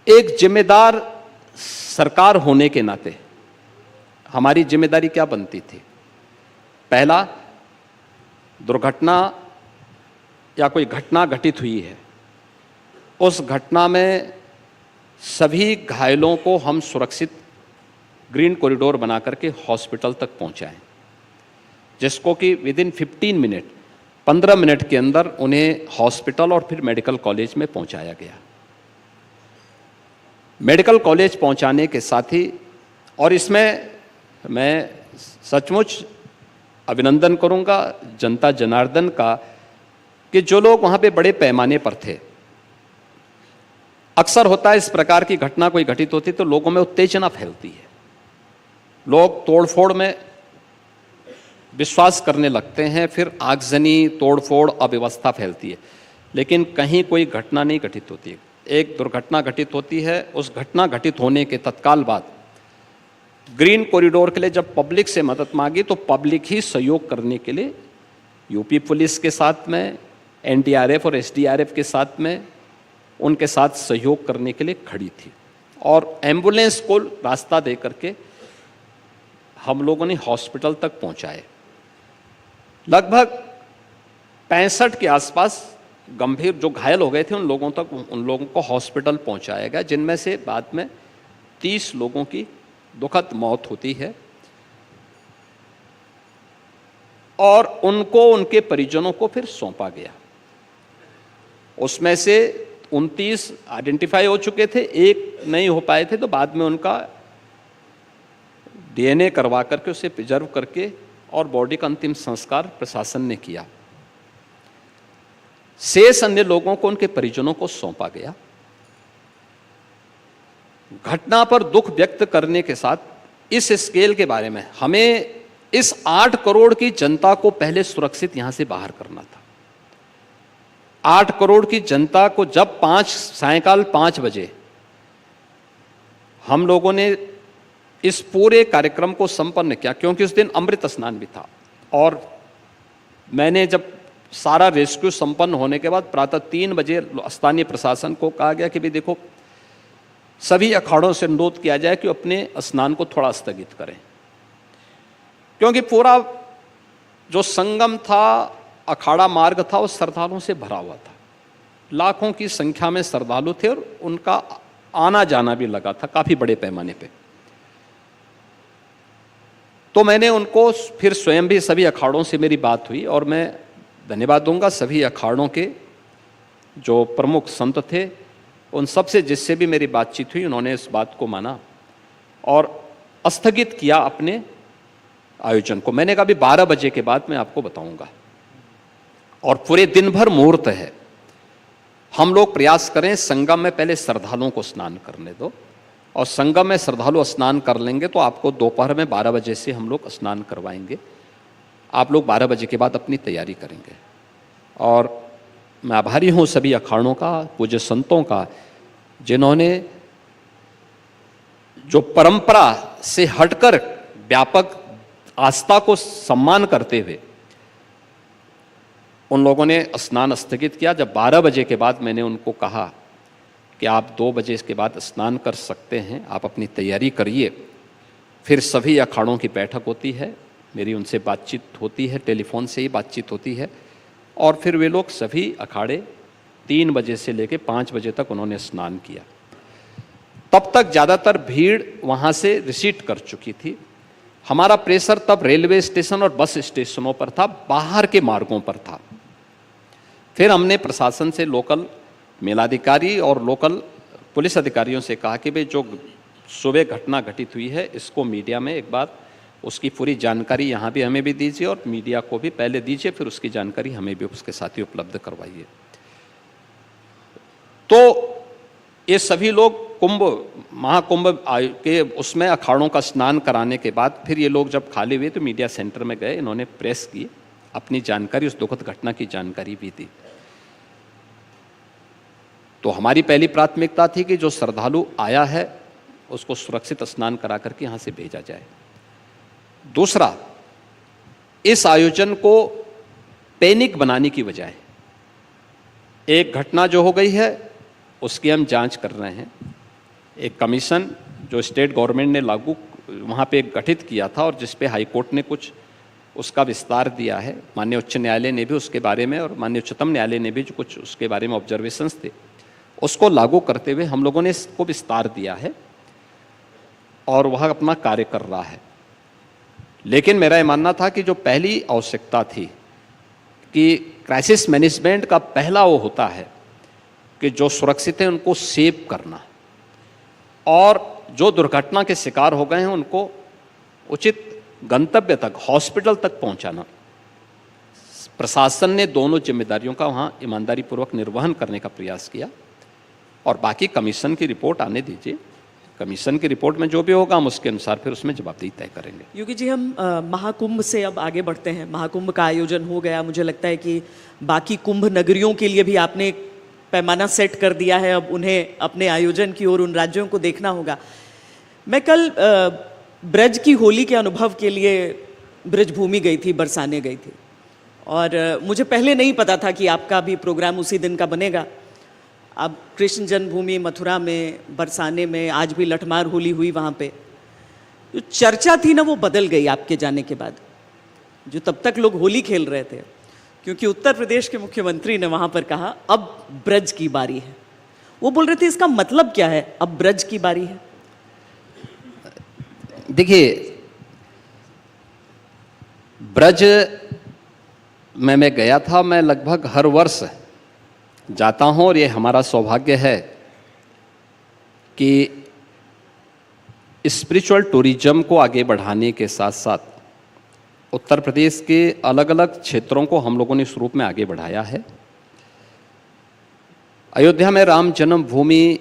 एक जिम्मेदार सरकार होने के नाते हमारी जिम्मेदारी क्या बनती थी? पहला, दुर्घटना या कोई घटना घटित हुई है, उस घटना में सभी घायलों को हम सुरक्षित ग्रीन कॉरिडोर बना करके हॉस्पिटल तक पहुंचाएं, जिसको कि विदिन 15 मिनट के अंदर उन्हें हॉस्पिटल और फिर मेडिकल कॉलेज में पहुंचाया गया। मेडिकल कॉलेज पहुंचाने के साथ ही, और इसमें मैं सचमुच अभिनंदन करूंगा जनता जनार्दन का कि जो लोग वहां पे बड़े पैमाने पर थे। अक्सर होता है इस प्रकार की घटना कोई घटित होती तो लोगों में उत्तेजना फैलती है, लोग तोड़फोड़ में विश्वास करने लगते हैं, फिर आगजनी, तोड़फोड़, अव्यवस्था फैलती है। लेकिन कहीं कोई घटना नहीं घटित होती है। एक दुर्घटना घटित होती है, उस घटना घटित होने के तत्काल बाद ग्रीन कॉरिडोर के लिए जब पब्लिक से मदद मांगी तो पब्लिक ही सहयोग करने के लिए यूपी पुलिस के साथ में, एनडीआरएफ और एसडीआरएफ के साथ में, उनके साथ सहयोग करने के लिए खड़ी थी और एम्बुलेंस को रास्ता दे करके हम लोगों ने हॉस्पिटल तक पहुंचाए। लगभग 65 के आसपास गंभीर जो घायल हो गए थे उन लोगों को हॉस्पिटल पहुंचाया गया, जिनमें से बाद में 30 लोगों की दुखद मौत होती है और उनको उनके परिजनों को फिर सौंपा गया। उसमें से 29 आइडेंटिफाई हो चुके थे, एक नहीं हो पाए थे, तो बाद में उनका डीएनए करवा करके उसे प्रिजर्व करके और बॉडी का अंतिम संस्कार प्रशासन ने किया। शेष अन्य लोगों को उनके परिजनों को सौंपा गया। घटना पर दुख व्यक्त करने के साथ इस स्केल के बारे में हमें इस 8 करोड़ की जनता को पहले सुरक्षित यहां से बाहर करना था। 8 करोड़ की जनता को जब सायंकाल 5 बजे हम लोगों ने इस पूरे कार्यक्रम को संपन्न किया, क्योंकि उस दिन अमृत स्नान भी था, और मैंने जब सारा रेस्क्यू संपन्न होने के बाद प्रातः 3 बजे स्थानीय प्रशासन को कहा गया कि भाई देखो, सभी अखाड़ों से अनुरोध किया जाए कि अपने स्नान को थोड़ा स्थगित करें, क्योंकि पूरा जो संगम था, अखाड़ा मार्ग था, वो श्रद्धालुओं से भरा हुआ था। लाखों की संख्या में श्रद्धालु थे और उनका आना जाना भी लगा था काफी बड़े पैमाने पे। तो मैंने उनको फिर स्वयं भी, सभी अखाड़ों से मेरी बात हुई और मैं धन्यवाद दूंगा सभी अखाड़ों के जो प्रमुख संत थे, उन सब से जिससे भी मेरी बातचीत हुई, उन्होंने इस बात को माना और स्थगित किया अपने आयोजन को। मैंने कहा भी 12 बजे के बाद मैं आपको बताऊंगा, और पूरे दिन भर मुहूर्त है। हम लोग प्रयास करें संगम में पहले श्रद्धालुओं को स्नान करने दो, और संगम में श्रद्धालु स्नान कर लेंगे तो आपको दोपहर में 12 बजे से हम लोग स्नान करवाएंगे। आप लोग 12 बजे के बाद अपनी तैयारी करेंगे। और मैं आभारी हूँ सभी अखाड़ों का, पूज्य संतों का, जिन्होंने जो परंपरा से हटकर व्यापक आस्था को सम्मान करते हुए उन लोगों ने स्नान स्थगित किया। जब 12 बजे के बाद मैंने उनको कहा कि आप 2 बजे के बाद स्नान कर सकते हैं, आप अपनी तैयारी करिए, फिर सभी अखाड़ों की बैठक होती है, मेरी उनसे बातचीत होती है, टेलीफोन से ही बातचीत होती है, और फिर वे लोग सभी अखाड़े 3 बजे से लेकर 5 बजे तक उन्होंने स्नान किया। तब तक ज़्यादातर भीड़ वहाँ से रिसीट कर चुकी थी। हमारा प्रेशर तब रेलवे स्टेशन और बस स्टेशनों पर था, बाहर के मार्गों पर था। फिर हमने प्रशासन से, लोकल मेलाधिकारी और लोकल पुलिस अधिकारियों से कहा कि भाई जो सुबह घटना घटित हुई है, इसको मीडिया में एक बार उसकी पूरी जानकारी यहाँ भी हमें भी दीजिए और मीडिया को भी पहले दीजिए, फिर उसकी जानकारी हमें भी उसके साथ ही उपलब्ध करवाइए। तो ये सभी लोग कुंभ महाकुंभ के उसमें अखाड़ों का स्नान कराने के बाद फिर ये लोग जब खाली हुए तो मीडिया सेंटर में गए, इन्होंने प्रेस की, अपनी जानकारी, उस दुखद घटना की जानकारी भी दी। तो हमारी पहली प्राथमिकता थी कि जो श्रद्धालु आया है उसको सुरक्षित स्नान करा करके यहाँ से भेजा जाए। दूसरा, इस आयोजन को पैनिक बनाने की बजाय एक घटना जो हो गई है उसकी हम जांच कर रहे हैं। एक कमीशन जो स्टेट गवर्नमेंट ने लागू वहाँ पे गठित किया था और जिस पे हाई कोर्ट ने कुछ उसका विस्तार दिया है, माननीय उच्च न्यायालय ने भी उसके बारे में और माननीय उच्चतम न्यायालय ने भी जो कुछ उसके बारे में ऑब्जर्वेशंस थे उसको लागू करते हुए हम लोगों ने इसको विस्तार दिया है और वह अपना कार्य कर रहा है। लेकिन मेरा ये मानना था कि जो पहली आवश्यकता थी कि क्राइसिस मैनेजमेंट का पहला वो होता है कि जो सुरक्षित हैं उनको सेव करना और जो दुर्घटना के शिकार हो गए हैं उनको उचित गंतव्य तक, हॉस्पिटल तक पहुंचाना। प्रशासन ने दोनों जिम्मेदारियों का वहाँ ईमानदारी पूर्वक निर्वहन करने का प्रयास किया और बाकी कमीशन की रिपोर्ट आने दीजिए। कमीशन की रिपोर्ट में जो भी होगा हम उसके अनुसार फिर उसमें जवाबदेही तय करेंगे। योगी जी, हम महाकुंभ से अब आगे बढ़ते हैं। महाकुंभ का आयोजन हो गया, मुझे लगता है कि बाकी कुंभ नगरियों के लिए भी आपने एक पैमाना सेट कर दिया है, अब उन्हें अपने आयोजन की ओर उन राज्यों को देखना होगा। मैं कल ब्रज की होली के अनुभव के लिए ब्रजभूमि गई थी, बरसाने गई थी और मुझे पहले नहीं पता था कि आपका भी प्रोग्राम उसी दिन का बनेगा। अब कृष्ण जन्मभूमि मथुरा में, बरसाने में आज भी लठमार होली हुई, वहाँ पे जो चर्चा थी ना वो बदल गई आपके जाने के बाद। जो तब तक लोग होली खेल रहे थे, क्योंकि उत्तर प्रदेश के मुख्यमंत्री ने वहाँ पर कहा अब ब्रज की बारी है। वो बोल रहे थे इसका मतलब क्या है, अब ब्रज की बारी है? देखिए, ब्रज में मैं गया था, मैं लगभग हर वर्ष जाता हूं और ये हमारा सौभाग्य है कि स्पिरिचुअल टूरिज्म को आगे बढ़ाने के साथ साथ उत्तर प्रदेश के अलग अलग क्षेत्रों को हम लोगों ने इस रूप में आगे बढ़ाया है। अयोध्या में राम जन्मभूमि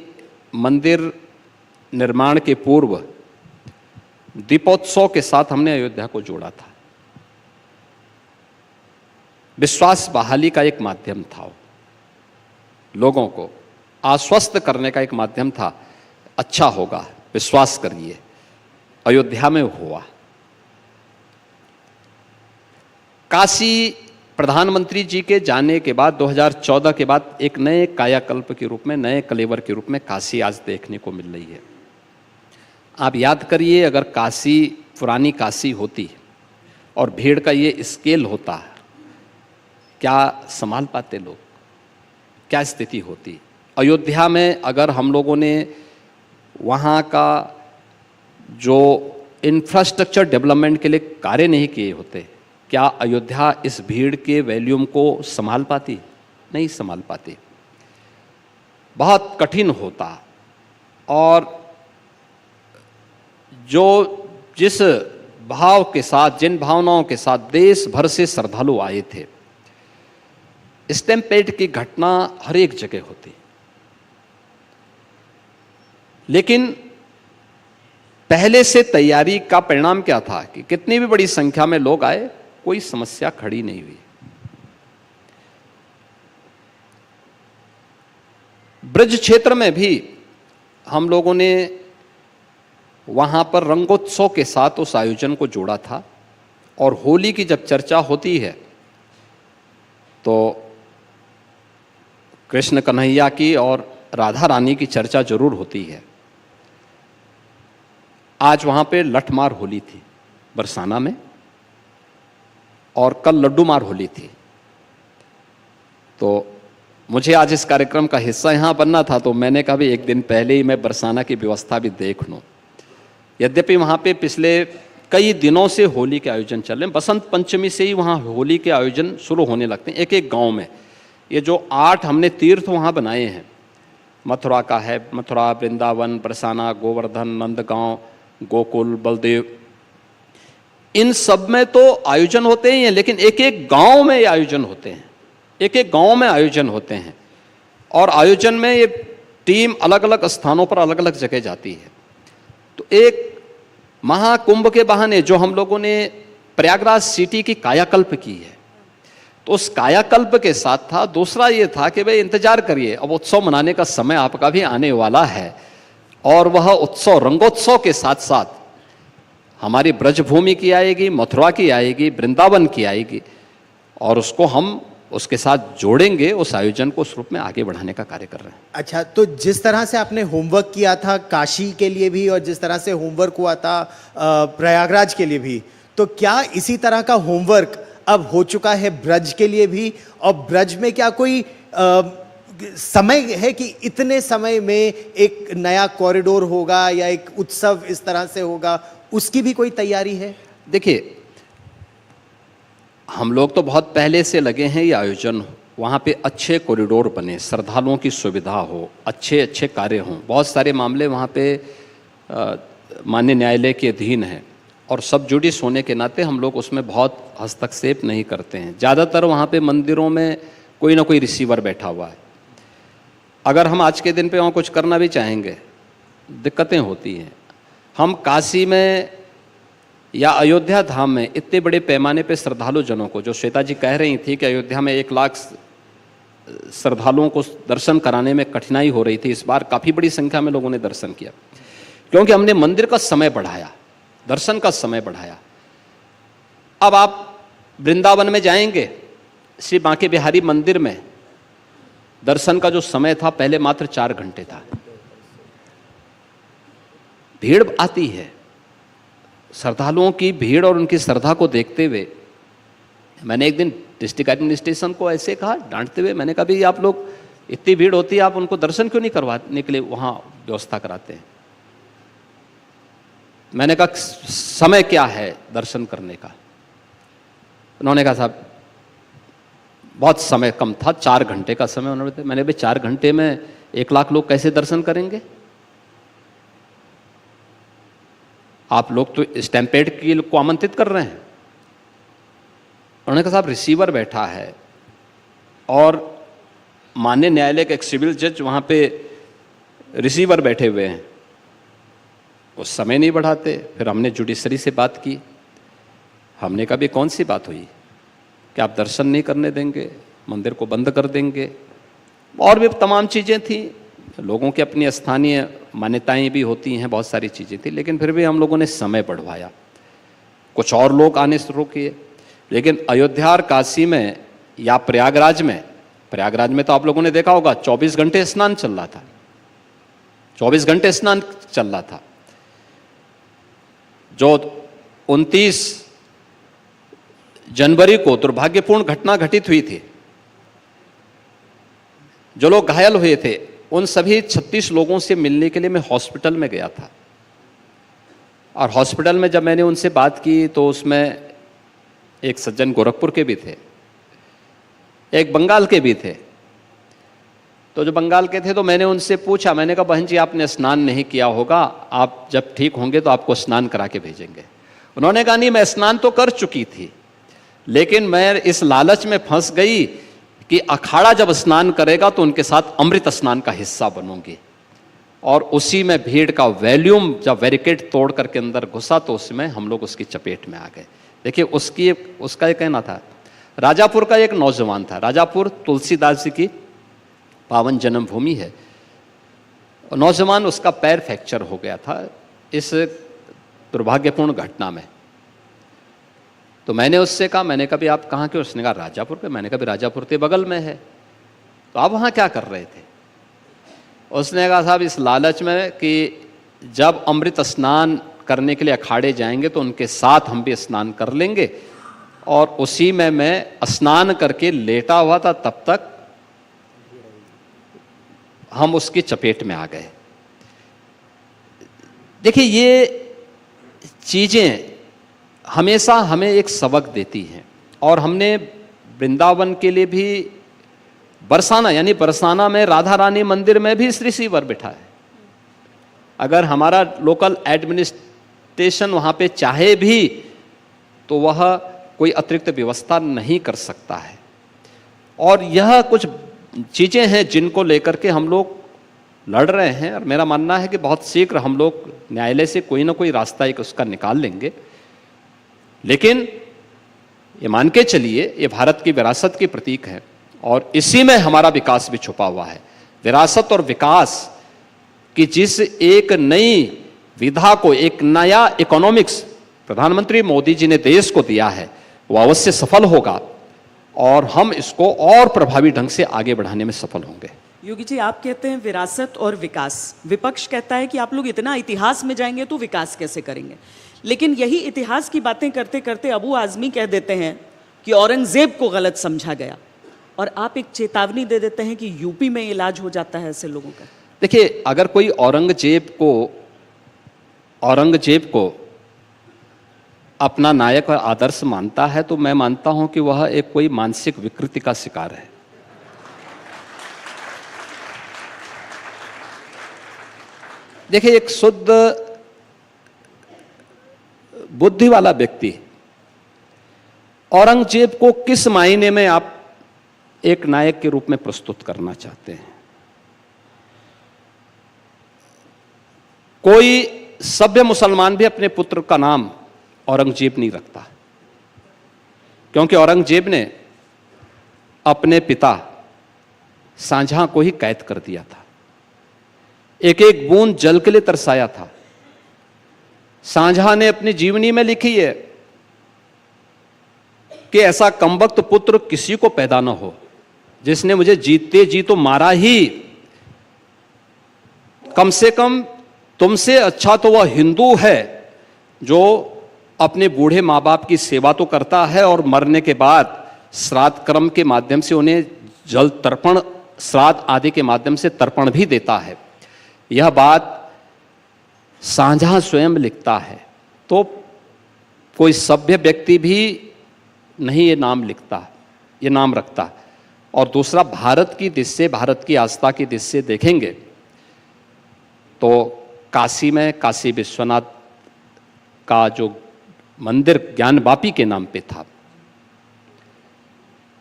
मंदिर निर्माण के पूर्व दीपोत्सव के साथ हमने अयोध्या को जोड़ा था। विश्वास बहाली का एक माध्यम था, लोगों को आश्वस्त करने का एक माध्यम था। अच्छा होगा, विश्वास करिए। अयोध्या में हुआ। काशी प्रधानमंत्री जी के जाने के बाद 2014 के बाद एक नए कायाकल्प के रूप में, नए कलेवर के रूप में काशी आज देखने को मिल रही है। आप याद करिए, अगर काशी पुरानी काशी होती और भीड़ का ये स्केल होता, क्या संभाल पाते लोग? क्या स्थिति होती? अयोध्या में अगर हम लोगों ने वहाँ का जो इंफ्रास्ट्रक्चर डेवलपमेंट के लिए कार्य नहीं किए होते, क्या अयोध्या इस भीड़ के वॉल्यूम को संभाल पाती? नहीं संभाल पाती। बहुत कठिन होता। और जो जिस भाव के साथ, जिन भावनाओं के साथ देश भर से श्रद्धालु आए थे, स्टैम्पेड की घटना हर एक जगह होती, लेकिन पहले से तैयारी का परिणाम क्या था कि कितनी भी बड़ी संख्या में लोग आए, कोई समस्या खड़ी नहीं हुई। ब्रज क्षेत्र में भी हम लोगों ने वहां पर रंगोत्सव के साथ उस आयोजन को जोड़ा था। और होली की जब चर्चा होती है तो कृष्ण कन्हैया की और राधा रानी की चर्चा जरूर होती है। आज वहां पे लठमार होली थी बरसाना में और कल लड्डू मार होली थी। तो मुझे आज इस कार्यक्रम का हिस्सा यहाँ बनना था, तो मैंने कहा भी एक दिन पहले ही मैं बरसाना की व्यवस्था भी देख लूँ। यद्यपि वहाँ पे पिछले कई दिनों से होली के आयोजन चल रहे हैं। बसंत पंचमी से ही वहाँ होली के आयोजन शुरू होने लगते हैं एक एक गांव में। ये जो 8 हमने तीर्थ वहाँ बनाए हैं, मथुरा का है, मथुरा, वृंदावन, बरसाना, गोवर्धन, नंदगांव, गोकुल, बलदेव, इन सब में तो आयोजन होते ही हैं, लेकिन एक एक गांव में ये आयोजन होते हैं, एक एक गांव में आयोजन होते हैं। और आयोजन में ये टीम अलग अलग स्थानों पर अलग अलग जगह जाती है। तो एक महाकुंभ के बहाने जो हम लोगों ने प्रयागराज सिटी की कायाकल्प की है, तो उस कायाकल्प के साथ था, दूसरा ये था कि भाई इंतजार करिए, अब उत्सव मनाने का समय आपका भी आने वाला है, और वह उत्सव रंगोत्सव के साथ साथ हमारी ब्रजभूमि की आएगी, मथुरा की आएगी, वृंदावन की आएगी, और उसको हम उसके साथ जोड़ेंगे, उस आयोजन को उस रूप में आगे बढ़ाने का कार्य कर रहे हैं। अच्छा, तो जिस तरह से आपने होमवर्क किया था काशी के लिए भी और जिस तरह से होमवर्क हुआ था प्रयागराज के लिए भी, तो क्या इसी तरह का होमवर्क अब हो चुका है ब्रज के लिए भी? और ब्रज में क्या कोई समय है कि इतने समय में एक नया कॉरिडोर होगा या एक उत्सव इस तरह से होगा, उसकी भी कोई तैयारी है? देखिए, हम लोग तो बहुत पहले से लगे हैं ये आयोजन वहाँ पे अच्छे कॉरिडोर बने, श्रद्धालुओं की सुविधा हो, अच्छे अच्छे कार्य हों। बहुत सारे मामले वहाँ पे माननीय न्यायालय के अधीन हैं, और सब जुडिस होने के नाते हम लोग उसमें बहुत हस्तक्षेप नहीं करते हैं। ज़्यादातर वहाँ पे मंदिरों में कोई ना कोई रिसीवर बैठा हुआ है। अगर हम आज के दिन पे वहाँ कुछ करना भी चाहेंगे, दिक्कतें होती हैं। हम काशी में या अयोध्या धाम में इतने बड़े पैमाने पे श्रद्धालु जनों को, जो श्वेता जी कह रही थी कि अयोध्या में 1 लाख श्रद्धालुओं को दर्शन कराने में कठिनाई हो रही थी, इस बार काफ़ी बड़ी संख्या में लोगों ने दर्शन किया, क्योंकि हमने मंदिर का समय बढ़ाया, दर्शन का समय बढ़ाया। अब आप वृंदावन में जाएंगे, श्री बांके बिहारी मंदिर में दर्शन का जो समय था पहले मात्र 4 घंटे था। भीड़ आती है, श्रद्धालुओं की भीड़ और उनकी श्रद्धा को देखते हुए मैंने एक दिन डिस्ट्रिक्ट एडमिनिस्ट्रेशन को ऐसे कहा, डांटते हुए, मैंने कहा भाई आप लोग इतनी भीड़ होती है, आप उनको दर्शन क्यों नहीं करवाने के लिए वहाँ व्यवस्था कराते हैं? मैंने कहा समय क्या है दर्शन करने का? उन्होंने कहा साहब बहुत समय कम था, 4 घंटे का समय उन्होंने दिया। मैंने भाई 4 घंटे में 1 लाख लोग कैसे दर्शन करेंगे? आप लोग तो स्टैम्पेड को आमंत्रित कर रहे हैं। उन्होंने कहा साहब रिसीवर बैठा है और माननीय न्यायालय के एक सिविल जज वहाँ पे रिसीवर बैठे हुए हैं, वो समय नहीं बढ़ाते। फिर हमने जुडिशरी से बात की, हमने कहा भी कौन सी बात हुई कि आप दर्शन नहीं करने देंगे, मंदिर को बंद कर देंगे, और भी तमाम चीज़ें थी। लोगों की अपनी स्थानीय मान्यताएं भी होती हैं, बहुत सारी चीज़ें थी, लेकिन फिर भी हम लोगों ने समय बढ़वाया, कुछ और लोग आने शुरू किए। लेकिन अयोध्या और काशी में या प्रयागराज में तो आप लोगों ने देखा होगा 24 घंटे स्नान चल रहा था, 24 घंटे स्नान चल रहा था। जो 29 जनवरी को दुर्भाग्यपूर्ण घटना घटित हुई थी, जो लोग घायल हुए थे, उन सभी 36 लोगों से मिलने के लिए मैं हॉस्पिटल में गया था। और हॉस्पिटल में जब मैंने उनसे बात की तो उसमें एक सज्जन गोरखपुर के भी थे, एक बंगाल के भी थे। तो जो बंगाल के थे तो मैंने उनसे पूछा, मैंने कहा बहन जी आपने स्नान नहीं किया होगा, आप जब ठीक होंगे तो आपको स्नान करा के भेजेंगे। उन्होंने कहा नहीं, मैं स्नान तो कर चुकी थी, लेकिन मैं इस लालच में फंस गई कि अखाड़ा जब स्नान करेगा तो उनके साथ अमृत स्नान का हिस्सा बनूंगी। और उसी में भीड़ का वॉल्यूम जब बैरिकेड तोड़ करके अंदर घुसा तो उसमें हम लोग उसकी चपेट में आ गए। देखिए उसका ये कहना था, राजापुर का एक नौजवान था, राजापुर तुलसीदास जी की पावन जन्मभूमि है। नौजवान, उसका पैर फ्रैक्चर हो गया था इस दुर्भाग्यपूर्ण घटना में। तो मैंने उससे कहा, मैंने कहा भी आप कहाँ के? उसने कहा राजापुर के। मैंने कहा भी राजापुर के बगल में है, तो आप वहाँ क्या कर रहे थे? उसने कहा साहब इस लालच में कि जब अमृत स्नान करने के लिए अखाड़े जाएंगे तो उनके साथ हम भी स्नान कर लेंगे, और उसी में मैं स्नान करके लेटा हुआ था, तब तक हम उसकी चपेट में आ गए। देखिए ये चीजें हमेशा हमें एक सबक देती हैं। और हमने वृंदावन के लिए भी बरसाना, यानी बरसाना में राधा रानी मंदिर में भी रिसीवर बिठा है। अगर हमारा लोकल एडमिनिस्ट्रेशन वहाँ पे चाहे भी तो वह कोई अतिरिक्त व्यवस्था नहीं कर सकता है। और यह कुछ चीज़ें हैं जिनको लेकर के हम लोग लड़ रहे हैं और मेरा मानना है कि बहुत शीघ्र हम लोग न्यायालय से कोई ना कोई रास्ता एक उसका निकाल लेंगे। लेकिन ये मान के चलिए ये भारत की विरासत की प्रतीक है और इसी में हमारा विकास भी छुपा हुआ है। विरासत और विकास की जिस एक नई विधा को, एक नया इकोनॉमिक्स प्रधानमंत्री मोदी जी ने देश को दिया है, वो अवश्य सफल होगा और हम इसको और प्रभावी ढंग से आगे बढ़ाने में सफल होंगे। योगी जी, आप कहते हैं विरासत और विकास, विपक्ष कहता है कि आप लोग इतना इतिहास में जाएंगे तो विकास कैसे करेंगे। लेकिन यही इतिहास की बातें करते करते अबू आजमी कह देते हैं कि औरंगजेब को गलत समझा गया, और आप एक चेतावनी दे देते हैं कि यूपी में इलाज हो जाता है ऐसे लोगों का। देखिए, अगर कोई औरंगजेब को अपना नायक और आदर्श मानता है तो मैं मानता हूं कि वह एक कोई मानसिक विकृति का शिकार है। देखिए, एक शुद्ध बुद्धि वाला व्यक्ति औरंगजेब को किस मायने में आप एक नायक के रूप में प्रस्तुत करना चाहते हैं? कोई सभ्य मुसलमान भी अपने पुत्र का नाम औरंगजेब नहीं रखता, क्योंकि औरंगजेब ने अपने पिता शाहजहां को ही कैद कर दिया था, एक एक बूंद जल के लिए तरसाया था। शाहजहां ने अपनी जीवनी में लिखी है कि ऐसा कमबख्त पुत्र किसी को पैदा न हो जिसने मुझे जीते जी तो मारा ही, कम से कम तुमसे अच्छा तो वह हिंदू है जो अपने बूढ़े माँ बाप की सेवा तो करता है और मरने के बाद श्राद्ध कर्म के माध्यम से उन्हें जल तर्पण, श्राद्ध आदि के माध्यम से तर्पण भी देता है। यह बात शाहजहां स्वयं लिखता है, तो कोई सभ्य व्यक्ति भी नहीं ये नाम लिखता, ये नाम रखता। और दूसरा, भारत की दिशा से, भारत की आस्था की दिशा से देखेंगे तो काशी में काशी विश्वनाथ का जो मंदिर ज्ञानवापी के नाम पे था,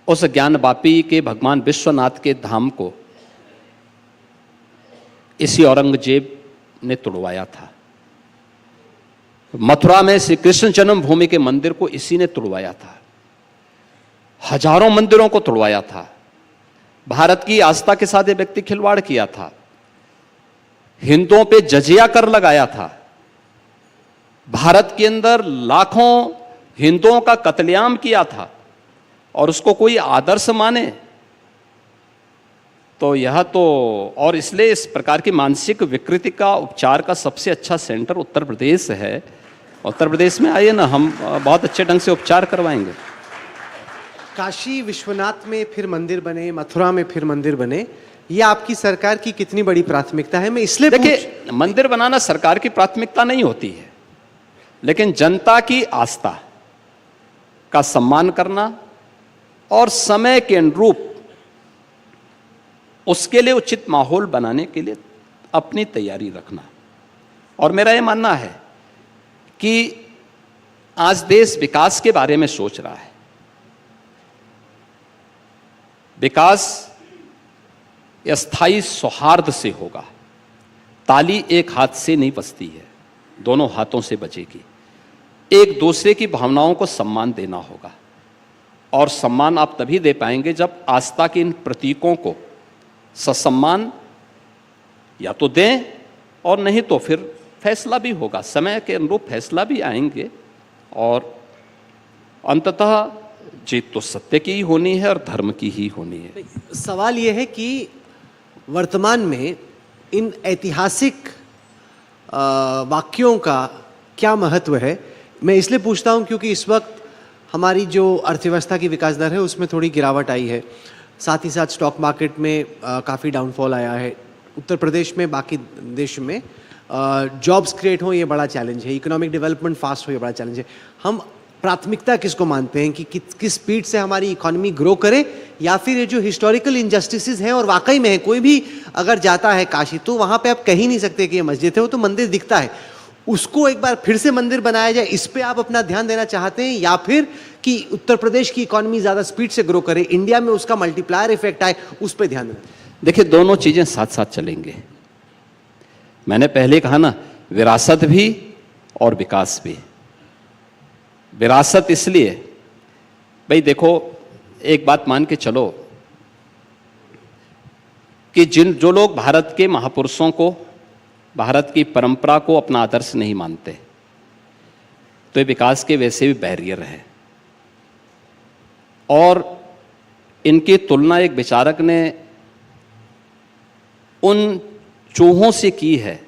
उस ज्ञानवापी के भगवान विश्वनाथ के धाम को इसी औरंगजेब ने तुड़वाया था। मथुरा में श्री कृष्ण जन्मभूमि के मंदिर को इसी ने तुड़वाया था, हजारों मंदिरों को तुड़वाया था। भारत की आस्था के साथ ये व्यक्ति खिलवाड़ किया था, हिंदुओं पे जजिया कर लगाया था, भारत के अंदर लाखों हिंदुओं का कत्लेआम किया था, और उसको कोई आदर्श माने तो यह तो, और इसलिए इस प्रकार की मानसिक विकृति का उपचार का सबसे अच्छा सेंटर उत्तर प्रदेश है। उत्तर प्रदेश में आइए ना, हम बहुत अच्छे ढंग से उपचार करवाएंगे। काशी विश्वनाथ में फिर मंदिर बने, मथुरा में फिर मंदिर बने, ये आपकी सरकार की कितनी बड़ी प्राथमिकता है? मैं इसलिए देखिए, मंदिर बनाना सरकार की प्राथमिकता नहीं होती है, लेकिन जनता की आस्था का सम्मान करना और समय के अनुरूप उसके लिए उचित माहौल बनाने के लिए अपनी तैयारी रखना। और मेरा यह मानना है कि आज देश विकास के बारे में सोच रहा है। विकास स्थायी सौहार्द से होगा। ताली एक हाथ से नहीं बजती है, दोनों हाथों से बजेगी। एक दूसरे की भावनाओं को सम्मान देना होगा, और सम्मान आप तभी दे पाएंगे जब आस्था के इन प्रतीकों को ससम्मान या तो दें, और नहीं तो फिर फैसला भी होगा, समय के अनुरूप फैसला भी आएंगे, और अंततः जीत तो सत्य की ही होनी है और धर्म की ही होनी है। सवाल यह है कि वर्तमान में इन ऐतिहासिक वाक्यों का क्या महत्व है? मैं इसलिए पूछता हूं क्योंकि इस वक्त हमारी जो अर्थव्यवस्था की विकास दर है उसमें थोड़ी गिरावट आई है, साथ ही साथ स्टॉक मार्केट में काफ़ी डाउनफॉल आया है। उत्तर प्रदेश में, बाकी देश में जॉब्स क्रिएट हो ये बड़ा चैलेंज है, इकोनॉमिक डेवलपमेंट फास्ट हो ये बड़ा चैलेंज है। हम प्राथमिकता किसको मानते हैं कि किस स्पीड से हमारी इकोनॉमी ग्रो करे, या फिर ये जो हिस्टोरिकल इनजस्टिसेस हैं, और वाकई में है, कोई भी अगर जाता है काशी तो वहाँ पे आप कह ही नहीं सकते कि ये मस्जिद है, वो तो मंदिर दिखता है, उसको एक बार फिर से मंदिर बनाया जाए, इस पे आप अपना ध्यान देना चाहते हैं, या फिर कि उत्तर प्रदेश की इकोनॉमी ज़्यादा स्पीड से ग्रो करे, इंडिया में उसका मल्टीप्लायर इफेक्ट आए, उस पर ध्यान देना? देखिए, दोनों चीज़ें साथ साथ चलेंगे। मैंने पहले कहा ना, विरासत भी और विकास भी। विरासत इसलिए, भाई देखो, एक बात मान के चलो कि जो लोग भारत के महापुरुषों को, भारत की परंपरा को अपना आदर्श नहीं मानते, तो ये विकास के वैसे भी बैरियर है। और इनकी तुलना एक विचारक ने उन चूहों से की है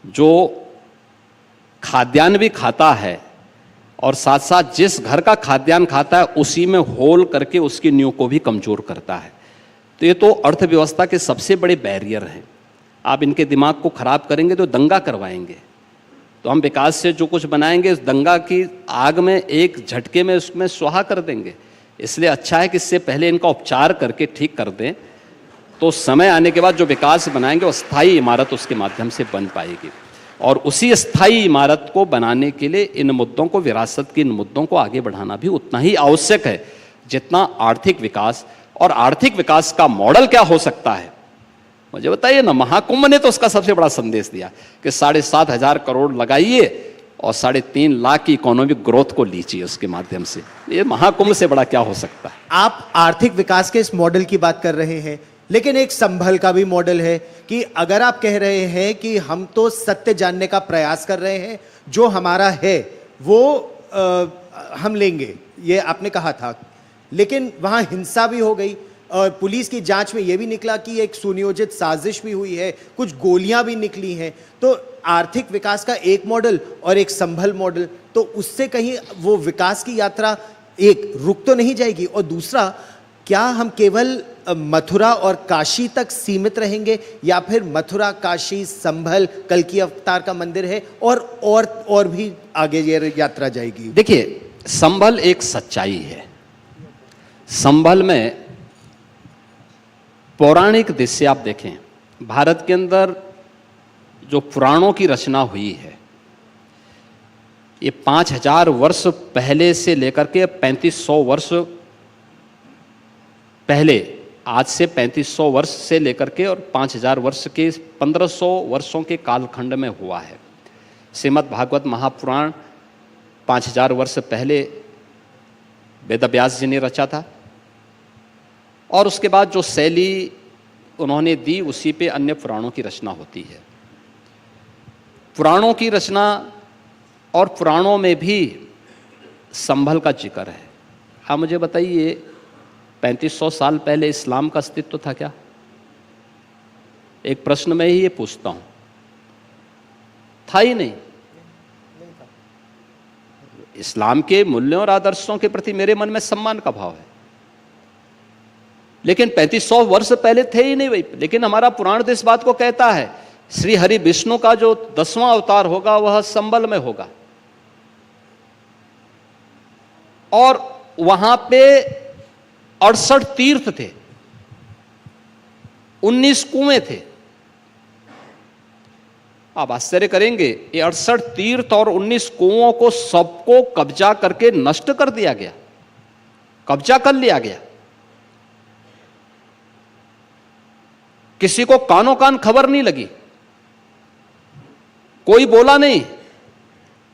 जो खाद्यान्न भी खाता है और साथ साथ जिस घर का खाद्यान्न खाता है उसी में होल करके उसकी नींव को भी कमजोर करता है। तो ये तो अर्थव्यवस्था के सबसे बड़े बैरियर हैं। आप इनके दिमाग को खराब करेंगे तो दंगा करवाएंगे। तो हम विकास से जो कुछ बनाएंगे उस दंगा की आग में एक झटके में उसमें स्वाहा कर देंगे। इसलिए अच्छा है कि इससे पहले इनका उपचार करके ठीक कर दें, तो समय आने के बाद जो विकास बनाएंगे वो स्थायी इमारत उसके माध्यम से बन पाएगी। और उसी स्थायी इमारत को बनाने के लिए इन मुद्दों को, विरासत के इन मुद्दों को आगे बढ़ाना भी उतना ही आवश्यक है जितना आर्थिक विकास। और आर्थिक विकास का मॉडल क्या हो सकता है, मुझे बताइए ना। महाकुंभ ने तो उसका सबसे बड़ा संदेश दिया कि 7,500 करोड़ लगाइए और 3.5 लाख की इकोनॉमिक ग्रोथ को लीजिए उसके माध्यम से। ये महाकुंभ से बड़ा क्या हो सकता है। आप आर्थिक विकास के इस मॉडल की बात कर रहे हैं, लेकिन एक संभल का भी मॉडल है कि अगर आप कह रहे हैं कि हम तो सत्य जानने का प्रयास कर रहे हैं, जो हमारा है वो हम लेंगे, ये आपने कहा था, लेकिन वहां हिंसा भी हो गई और पुलिस की जांच में यह भी निकला कि एक सुनियोजित साजिश भी हुई है, कुछ गोलियां भी निकली हैं। तो आर्थिक विकास का एक मॉडल और एक संभल मॉडल, तो उससे कहीं वो विकास की यात्रा एक रुक तो नहीं जाएगी? और दूसरा, क्या हम केवल मथुरा और काशी तक सीमित रहेंगे या फिर मथुरा, काशी, संभल, कल्कि अवतार का मंदिर है और भी आगे ये यात्रा जाएगी? देखिए, संभल एक सच्चाई है। संभल में पौराणिक दृश्य आप देखें, भारत के अंदर जो पुराणों की रचना हुई है, ये 5,000 वर्ष पहले से लेकर के 3500 वर्ष पहले, आज से 3500 वर्ष से लेकर के और 5,000 वर्ष के 1500 वर्षों के कालखंड में हुआ है। श्रीमद् भागवत महापुराण 5,000 वर्ष पहले वेदव्यास जी ने रचा था और उसके बाद जो शैली उन्होंने दी उसी पे अन्य पुराणों की रचना होती है। पुराणों की रचना और पुराणों में भी संभल का जिक्र है। आप मुझे बताइए, 3500 साल पहले इस्लाम का अस्तित्व था क्या? एक प्रश्न मैं ही ये पूछता हूं, था ही नहीं। इस्लाम के मूल्यों और आदर्शों के प्रति मेरे मन में सम्मान का भाव है, लेकिन 3500 वर्ष पहले थे ही नहीं भाई। लेकिन हमारा पुराण तो इस बात को कहता है, श्री हरि विष्णु का जो 10वां अवतार होगा वह संभल में होगा और वहां पे 68 तीर्थ थे, 19 कुएं थे। आप आश्चर्य करेंगे, ये 68 तीर्थ और 19 कुओं को सबको कब्जा करके नष्ट कर दिया गया, कब्जा कर लिया गया। किसी को कानों कान खबर नहीं लगी, कोई बोला नहीं।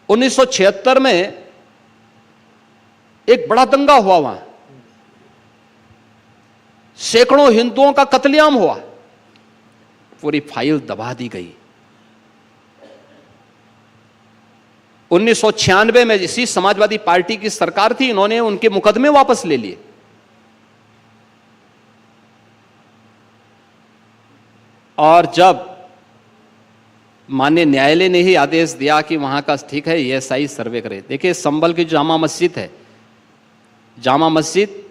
1976 में एक बड़ा दंगा हुआ, वहां सैकड़ों हिंदुओं का कत्लेआम हुआ, पूरी फाइल दबा दी गई। 1996 में इसी समाजवादी पार्टी की सरकार थी, इन्होंने उनके मुकदमे वापस ले लिए। और जब माननीय न्यायालय ने ही आदेश दिया कि वहां का ठीक है ईएसआई सर्वे करे। देखिए, संभल की जामा मस्जिद है, जामा मस्जिद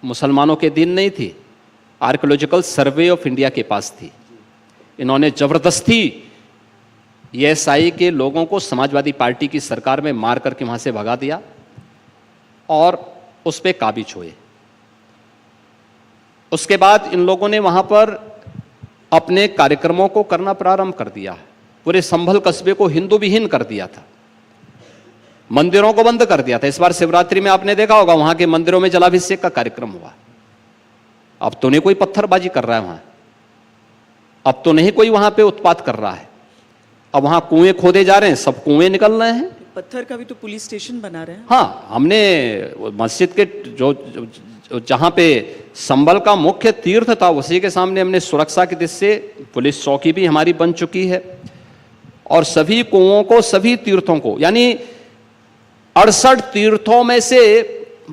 मुसलमानों के दिन नहीं थी, आर्कियोलॉजिकल सर्वे ऑफ इंडिया के पास थी। इन्होंने जबरदस्ती ईएसआई के लोगों को समाजवादी पार्टी की सरकार में मार करके वहां से भगा दिया और उस पर काबिज हुए। उसके बाद इन लोगों ने वहां पर अपने कार्यक्रमों को करना प्रारंभ कर दिया। पूरे संभल कस्बे को हिंदू विहीन कर दिया था, मंदिरों को बंद कर दिया था। इस बार शिवरात्रि में आपने देखा होगा वहां के मंदिरों में जलाभिषेक का कार्यक्रम हुआ। अब तो नहीं कोई पत्थरबाजी कर रहा है वहां, अब तो नहीं कोई वहां पे उत्पात कर रहा है, अब वहां कुएं खोदे जा रहे हैं, सब कुएं निकल रहे हैं। पत्थर का भी तो पुलिस स्टेशन बना रहे हैं। हाँ, हमने मस्जिद के जहां पे संभल का मुख्य तीर्थ था उसी के सामने हमने सुरक्षा की दृष्टि से पुलिस चौकी भी हमारी बन चुकी है, और सभी कुओं को, सभी तीर्थों को, यानी 68 तीर्थों में से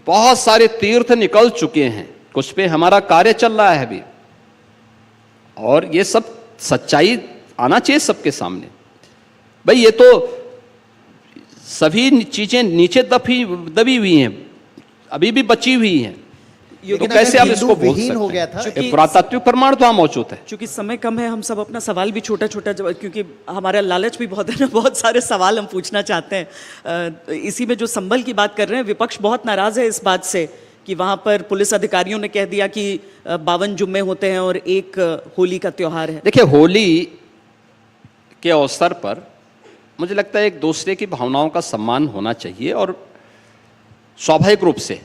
बहुत सारे तीर्थ निकल चुके हैं, कुछ पे हमारा कार्य चल रहा है अभी, और ये सब सच्चाई आना चाहिए सबके सामने। भाई ये तो सभी चीजें नीचे दबी हुई हैं, अभी भी बची हुई हैं, तो लेकिन कैसे अगर आप इसको हिंदू बोल विहीन सकते हो गया हैं? था। एक पुरातात्विक प्रमाण तो वहां मौजूद है। क्योंकि समय कम है, हम सब अपना सवाल भी छोटा छोटा, क्योंकि हमारा लालच भी बहुत है ना, बहुत सारे सवाल हम पूछना चाहते हैं। इसी में जो संभल की बात कर रहे हैं, विपक्ष बहुत नाराज है इस बात से कि वहाँ पर पुलिस अधिकारियों ने कह दिया कि 52 जुम्मे होते हैं और एक होली का त्योहार है। देखिए, होली के अवसर पर मुझे लगता है एक दूसरे की भावनाओं का सम्मान होना चाहिए, और स्वाभाविक रूप से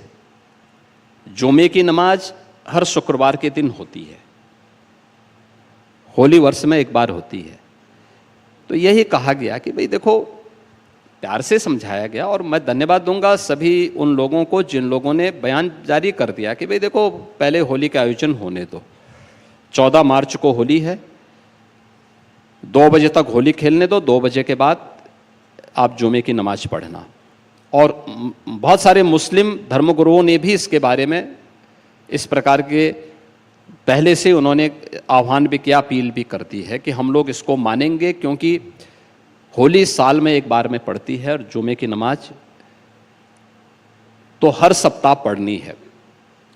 जुमे की नमाज हर शुक्रवार के दिन होती है, होली वर्ष में एक बार होती है, तो यही कहा गया कि भाई देखो, प्यार से समझाया गया। और मैं धन्यवाद दूंगा सभी उन लोगों को जिन लोगों ने बयान जारी कर दिया कि भाई देखो, पहले होली का आयोजन होने दो, 14 मार्च को होली है, 2 बजे तक होली खेलने दो, 2 बजे के बाद आप जुमे की नमाज पढ़ना। और बहुत सारे मुस्लिम धर्मगुरुओं ने भी इसके बारे में इस प्रकार के पहले से उन्होंने आह्वान भी किया, अपील भी कर दी है कि हम लोग इसको मानेंगे, क्योंकि होली साल में एक बार में पड़ती है और जुमे की नमाज तो हर सप्ताह पढ़नी है।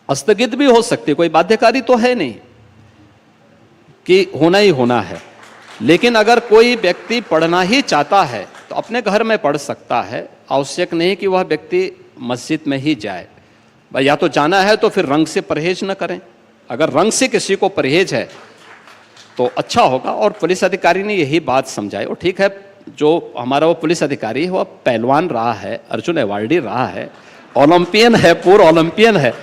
स्थगित भी हो सकती है, कोई बाध्यकारी तो है नहीं कि होना ही होना है, लेकिन अगर कोई व्यक्ति पढ़ना ही चाहता है तो अपने घर में पढ़ सकता है, आवश्यक नहीं कि वह व्यक्ति मस्जिद में ही जाए। भाई या तो जाना है तो फिर रंग से परहेज न करें, अगर रंग से किसी को परहेज है तो अच्छा होगा। और पुलिस अधिकारी ने यही बात समझाई, और ठीक है, जो हमारा वो पुलिस अधिकारी है वह पहलवान रहा है, अर्जुन अवार्डी रहा है, ओलंपियन है, पूर्व ओलंपियन है,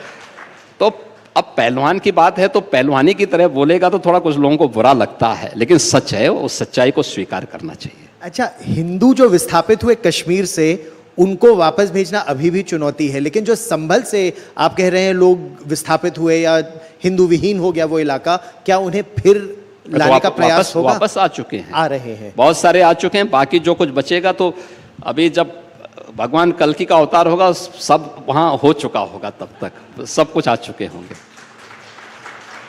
तो अब पहलवान की बात है तो पहलवानी की तरह बोलेगा तो थोड़ा कुछ लोगों को बुरा लगता है, लेकिन सच है, उस सच्चाई को स्वीकार करना चाहिए। अच्छा, हिंदू जो विस्थापित हुए कश्मीर से, उनको वापस भेजना अभी भी चुनौती है, लेकिन जो संभल से आप कह रहे हैं लोग विस्थापित हुए या हिंदू विहीन हो गया वो इलाका, क्या उन्हें फिर लाने का प्रयास होगा? वापस आ चुके हैं, आ रहे हैं, बहुत सारे आ चुके हैं, बाकी जो कुछ बचेगा तो अभी जब भगवान कल्कि का अवतार होगा सब वहां हो चुका होगा, तब तक सब कुछ आ चुके होंगे।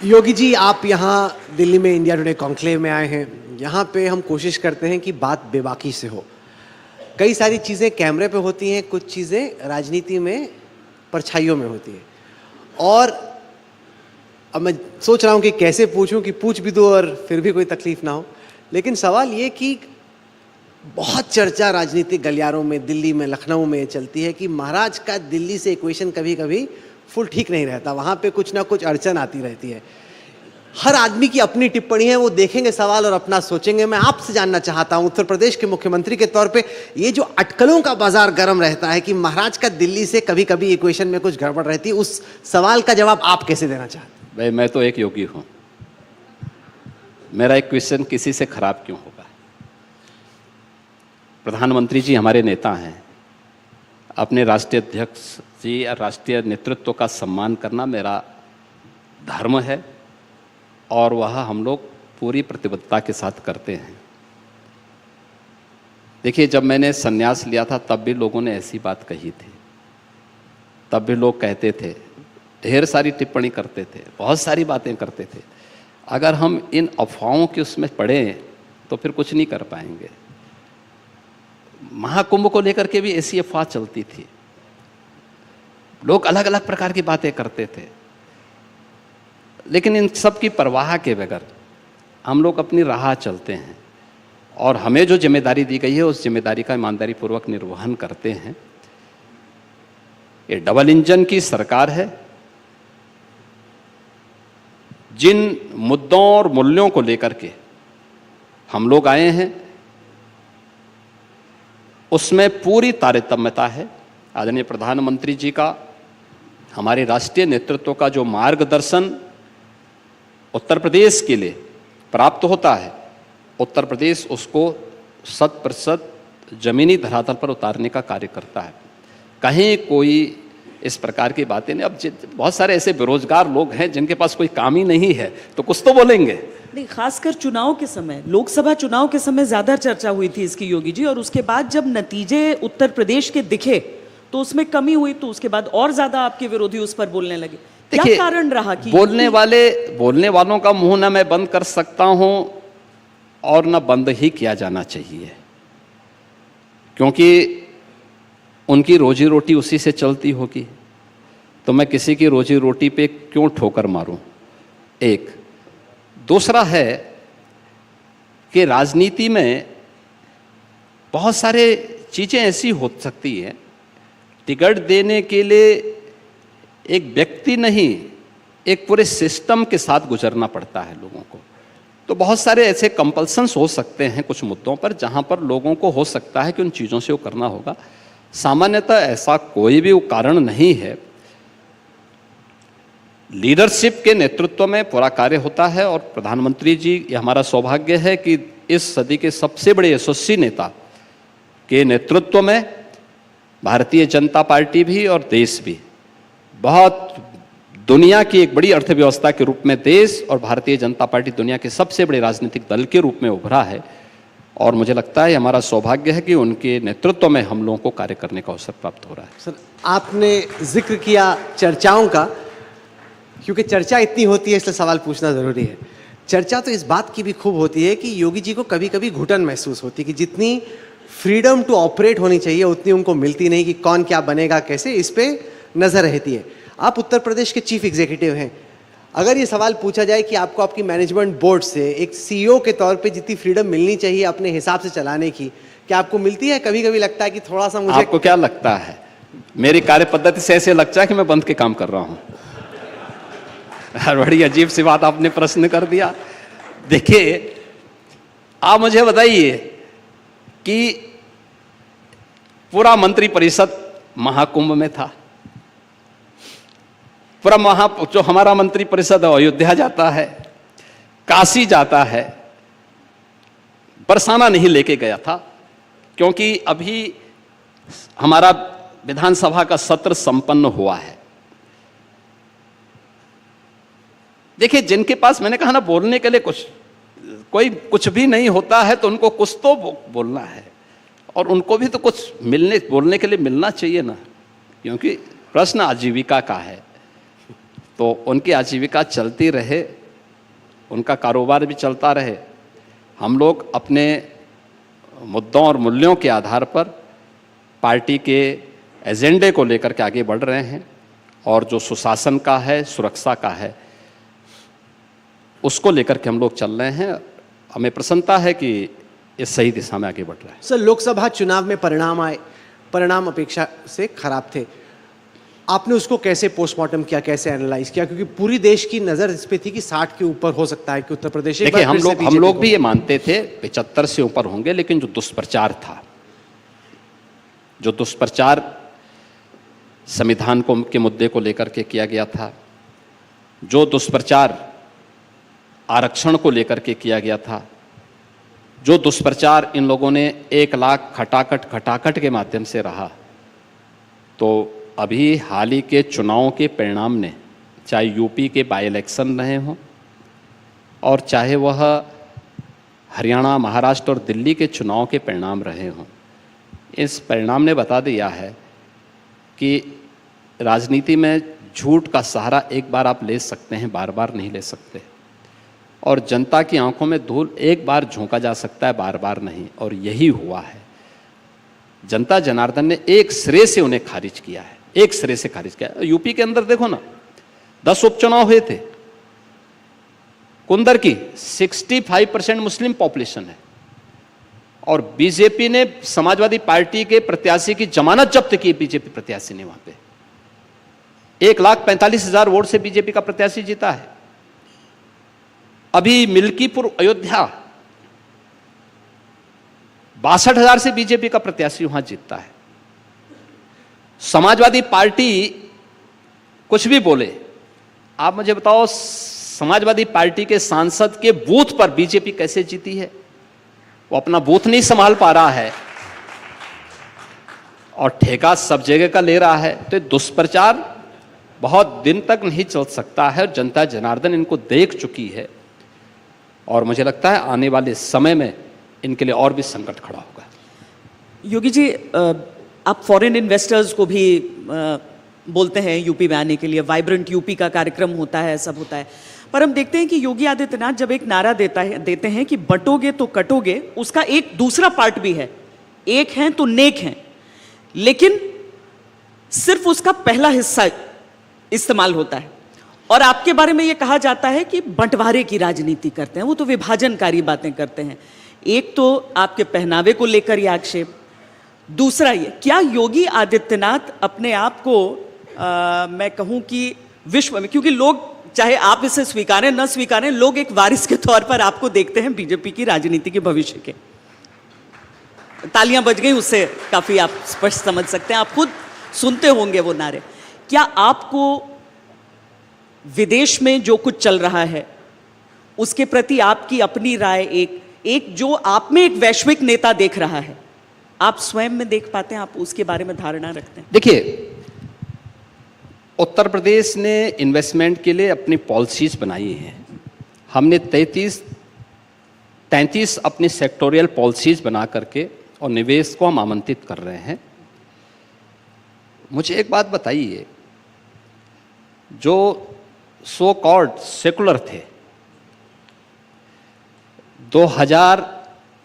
योगी जी, आप यहाँ दिल्ली में इंडिया टुडे कॉन्क्लेव में आए हैं, यहाँ पे हम कोशिश करते हैं कि बात बेबाकी से हो। कई सारी चीज़ें कैमरे पे होती हैं, कुछ चीज़ें राजनीति में परछाइयों में होती हैं, और अब मैं सोच रहा हूँ कि कैसे पूछूं कि पूछ भी दूँ और फिर भी कोई तकलीफ ना हो। लेकिन सवाल ये कि बहुत चर्चा राजनीतिक गलियारों में, दिल्ली में, लखनऊ में चलती है कि महाराज का दिल्ली से इक्वेशन कभी कभी फुल ठीक नहीं रहता, वहाँ पे कुछ ना कुछ अड़चन आती रहती है। हर आदमी की अपनी टिप्पणी है, वो देखेंगे सवाल और अपना सोचेंगे। मैं आपसे जानना चाहता हूँ, उत्तर प्रदेश के मुख्यमंत्री के तौर पे, ये जो अटकलों का बाजार गर्म रहता है कि महाराज का दिल्ली से कभी कभी इक्वेशन में कुछ गड़बड़ रहती है, उस सवाल का जवाब आप कैसे देना चाहते हैं? भाई मैं तो एक योगी हूँ, मेरा इक्वेशन किसी से खराब क्यों होगा? प्रधानमंत्री जी हमारे नेता हैं, अपने राष्ट्रीय अध्यक्ष जी या राष्ट्रीय नेतृत्व का सम्मान करना मेरा धर्म है, और वह हम लोग पूरी प्रतिबद्धता के साथ करते हैं। देखिए, जब मैंने संन्यास लिया था तब भी लोगों ने ऐसी बात कही थी, तब भी लोग कहते थे, ढेर सारी टिप्पणी करते थे, बहुत सारी बातें करते थे। अगर हम इन अफवाहों के उसमें पड़े तो फिर कुछ नहीं कर पाएंगे। महाकुंभ को लेकर के भी ऐसी अफवाह चलती थी, लोग अलग अलग प्रकार की बातें करते थे, लेकिन इन सब की परवाह के बगैर हम लोग अपनी राह चलते हैं, और हमें जो जिम्मेदारी दी गई है उस जिम्मेदारी का ईमानदारी पूर्वक निर्वहन करते हैं। ये डबल इंजन की सरकार है, जिन मुद्दों और मूल्यों को लेकर के हम लोग आए हैं उसमें पूरी तारतम्यता है। आदरणीय प्रधानमंत्री जी का, हमारे राष्ट्रीय नेतृत्व का जो मार्गदर्शन उत्तर प्रदेश के लिए प्राप्त होता है, उत्तर प्रदेश उसको 100% जमीनी धरातल पर उतारने का कार्य करता है। कहीं कोई इस प्रकार की बातें नहीं। अब बहुत सारे ऐसे बेरोजगार लोग हैं जिनके पास कोई काम ही नहीं है, तो कुछ तो बोलेंगे। नहीं, खासकर चुनाव के समय, लोकसभा चुनाव के समय ज्यादा चर्चा हुई थी इसकी योगी जी, और उसके बाद जब नतीजे उत्तर प्रदेश के दिखे तो उसमें कमी हुई, तो उसके बाद और ज्यादा आपके विरोधी उस पर बोलने लगे। क्या देखिए, कारण रहा कि बोलने वालों का मुंह ना मैं बंद कर सकता हूं और ना बंद ही किया जाना चाहिए, क्योंकि उनकी रोजी रोटी उसी से चलती होगी, तो मैं किसी की रोजी रोटी पे क्यों ठोकर मारूं। एक दूसरा है कि राजनीति में बहुत सारे चीज़ें ऐसी हो सकती हैं, टिकट देने के लिए एक व्यक्ति नहीं, एक पूरे सिस्टम के साथ गुजरना पड़ता है लोगों को। तो बहुत सारे ऐसे कंपल्सन्स हो सकते हैं कुछ मुद्दों पर, जहां पर लोगों को हो सकता है कि उन चीज़ों से वो करना होगा। सामान्यतः ऐसा कोई भी कारण नहीं है। लीडरशिप के नेतृत्व में पूरा कार्य होता है, और प्रधानमंत्री जी, ये हमारा सौभाग्य है कि इस सदी के सबसे बड़े यशस्वी नेता के नेतृत्व में भारतीय जनता पार्टी भी और देश भी, बहुत दुनिया की एक बड़ी अर्थव्यवस्था के रूप में देश और भारतीय जनता पार्टी दुनिया के सबसे बड़े राजनीतिक दल के रूप में उभरा है। और मुझे लगता है हमारा सौभाग्य है कि उनके नेतृत्व में हम लोगों को कार्य करने का अवसर प्राप्त हो रहा है। सर, आपने जिक्र किया चर्चाओं का, क्योंकि चर्चा इतनी होती है इसलिए सवाल पूछना ज़रूरी है। चर्चा तो इस बात की भी खूब होती है कि योगी जी को कभी कभी घुटन महसूस होती है कि जितनी फ्रीडम टू ऑपरेट होनी चाहिए उतनी उनको मिलती नहीं, कि कौन क्या बनेगा कैसे, इस पे नज़र रहती है। आप उत्तर प्रदेश के चीफ एग्जीक्यूटिव हैं, अगर ये सवाल पूछा जाए कि आपको आपकी मैनेजमेंट बोर्ड से एक सीईओ के तौर पे जितनी फ्रीडम मिलनी चाहिए अपने हिसाब से चलाने की, क्या आपको मिलती है? कभी कभी लगता है कि थोड़ा सा मुझे। आपको क्या लगता है? मेरी कार्य पद्धति से ऐसे लगता है कि मैं बंद के काम कर रहा हूं। बड़ी अजीब सी बात आपने प्रश्न कर दिया। देखिए, आप मुझे बताइए कि पूरा मंत्रिपरिषद महाकुंभ में था, पूरा जो हमारा मंत्रिपरिषद अयोध्या जाता है, काशी जाता है, बरसाना नहीं लेके गया था, क्योंकि अभी हमारा विधानसभा का सत्र संपन्न हुआ है। देखिए, जिनके पास, मैंने कहा ना, बोलने के लिए कुछ भी नहीं होता है, तो उनको कुछ तो बोलना है, और उनको भी तो कुछ बोलने के लिए मिलना चाहिए ना, क्योंकि प्रश्न आजीविका का है। तो उनकी आजीविका चलती रहे, उनका कारोबार भी चलता रहे। हम लोग अपने मुद्दों और मूल्यों के आधार पर पार्टी के एजेंडे को लेकर के आगे बढ़ रहे हैं, और जो सुशासन का है, सुरक्षा का है, उसको लेकर के हम लोग चल रहे हैं। हमें प्रसन्नता है कि ये सही दिशा में आगे बढ़ रहा है। सर, लोकसभा चुनाव में परिणाम आए, परिणाम अपेक्षा से खराब थे, आपने उसको कैसे पोस्टमार्टम किया, कैसे एनालाइज किया? क्योंकि पूरी देश की नज़र इस पे थी कि 60 के ऊपर हो सकता है कि उत्तर प्रदेश। देखिए, हम लोग भी ये मानते थे 75 से ऊपर होंगे, लेकिन जो दुष्प्रचार था, जो दुष्प्रचार संविधान के मुद्दे को लेकर के किया गया था, जो दुष्प्रचार आरक्षण को लेकर के किया गया था, जो दुष्प्रचार इन लोगों ने 1 लाख खटाखट के माध्यम से रहा, तो अभी हाल ही के चुनावों के परिणाम ने, चाहे यूपी के बाई इलेक्शन रहे हों और चाहे वह हरियाणा, महाराष्ट्र और दिल्ली के चुनाव के परिणाम रहे हों, इस परिणाम ने बता दिया है कि राजनीति में झूठ का सहारा एक बार आप ले सकते हैं, बार बार नहीं ले सकते, और जनता की आंखों में धूल एक बार झोंका जा सकता है, बार बार नहीं। और यही हुआ है। जनता जनार्दन ने एक सिरे से उन्हें खारिज किया है, एक सिरे से खारिज किया। यूपी के अंदर देखो ना, 10 उपचुनाव हुए थे, कुंदर की 65% मुस्लिम पॉपुलेशन है, और बीजेपी ने समाजवादी पार्टी के प्रत्याशी की जमानत जब्त की। बीजेपी प्रत्याशी ने वहां पे 1,45,000 वोट से बीजेपी का प्रत्याशी जीता है। अभी मिल्कीपुर अयोध्या 62,000 से बीजेपी का प्रत्याशी वहां जीतता है। समाजवादी पार्टी कुछ भी बोले, आप मुझे बताओ समाजवादी पार्टी के सांसद के बूथ पर बीजेपी कैसे जीती है? वो अपना बूथ नहीं संभाल पा रहा है और ठेका सब जगह का ले रहा है। तो दुष्प्रचार बहुत दिन तक नहीं चल सकता है और जनता जनार्दन इनको देख चुकी है और मुझे लगता है आने वाले समय में इनके लिए और भी संकट खड़ा होगा। योगी जी, आप फॉरेन इन्वेस्टर्स को भी बोलते हैं यूपी में आने के लिए, वाइब्रेंट यूपी का कार्यक्रम होता है, सब होता है, पर हम देखते हैं कि योगी आदित्यनाथ जब एक नारा देते हैं कि बटोगे तो कटोगे, उसका एक दूसरा पार्ट भी है, एक हैं तो नेक हैं, लेकिन सिर्फ उसका पहला हिस्सा इस्तेमाल होता है। और आपके बारे में यह कहा जाता है कि बंटवारे की राजनीति करते हैं, वो तो विभाजनकारी बातें करते हैं। एक तो आपके पहनावे को लेकर यह आक्षेप, दूसरा ये, क्या योगी आदित्यनाथ अपने आप को मैं कहूं कि विश्व में, क्योंकि लोग चाहे आप इसे स्वीकारें न स्वीकारें, लोग एक वारिस के तौर पर आपको देखते हैं बीजेपी की राजनीति के भविष्य के। तालियां बज गई, उससे काफी आप स्पष्ट समझ सकते हैं, आप खुद सुनते होंगे वो नारे। क्या आपको विदेश में जो कुछ चल रहा है उसके प्रति आपकी अपनी राय, एक जो आप में एक वैश्विक नेता देख रहा है, आप स्वयं में देख पाते हैं, आप उसके बारे में धारणा रखते हैं? देखिए, उत्तर प्रदेश ने इन्वेस्टमेंट के लिए अपनी पॉलिसीज बनाई हैं। हमने 33 अपनी सेक्टोरियल पॉलिसीज बना करके और निवेश को हम आमंत्रित कर रहे हैं। मुझे एक बात बताइए, जो सो कॉल्ड सेकुलर थे,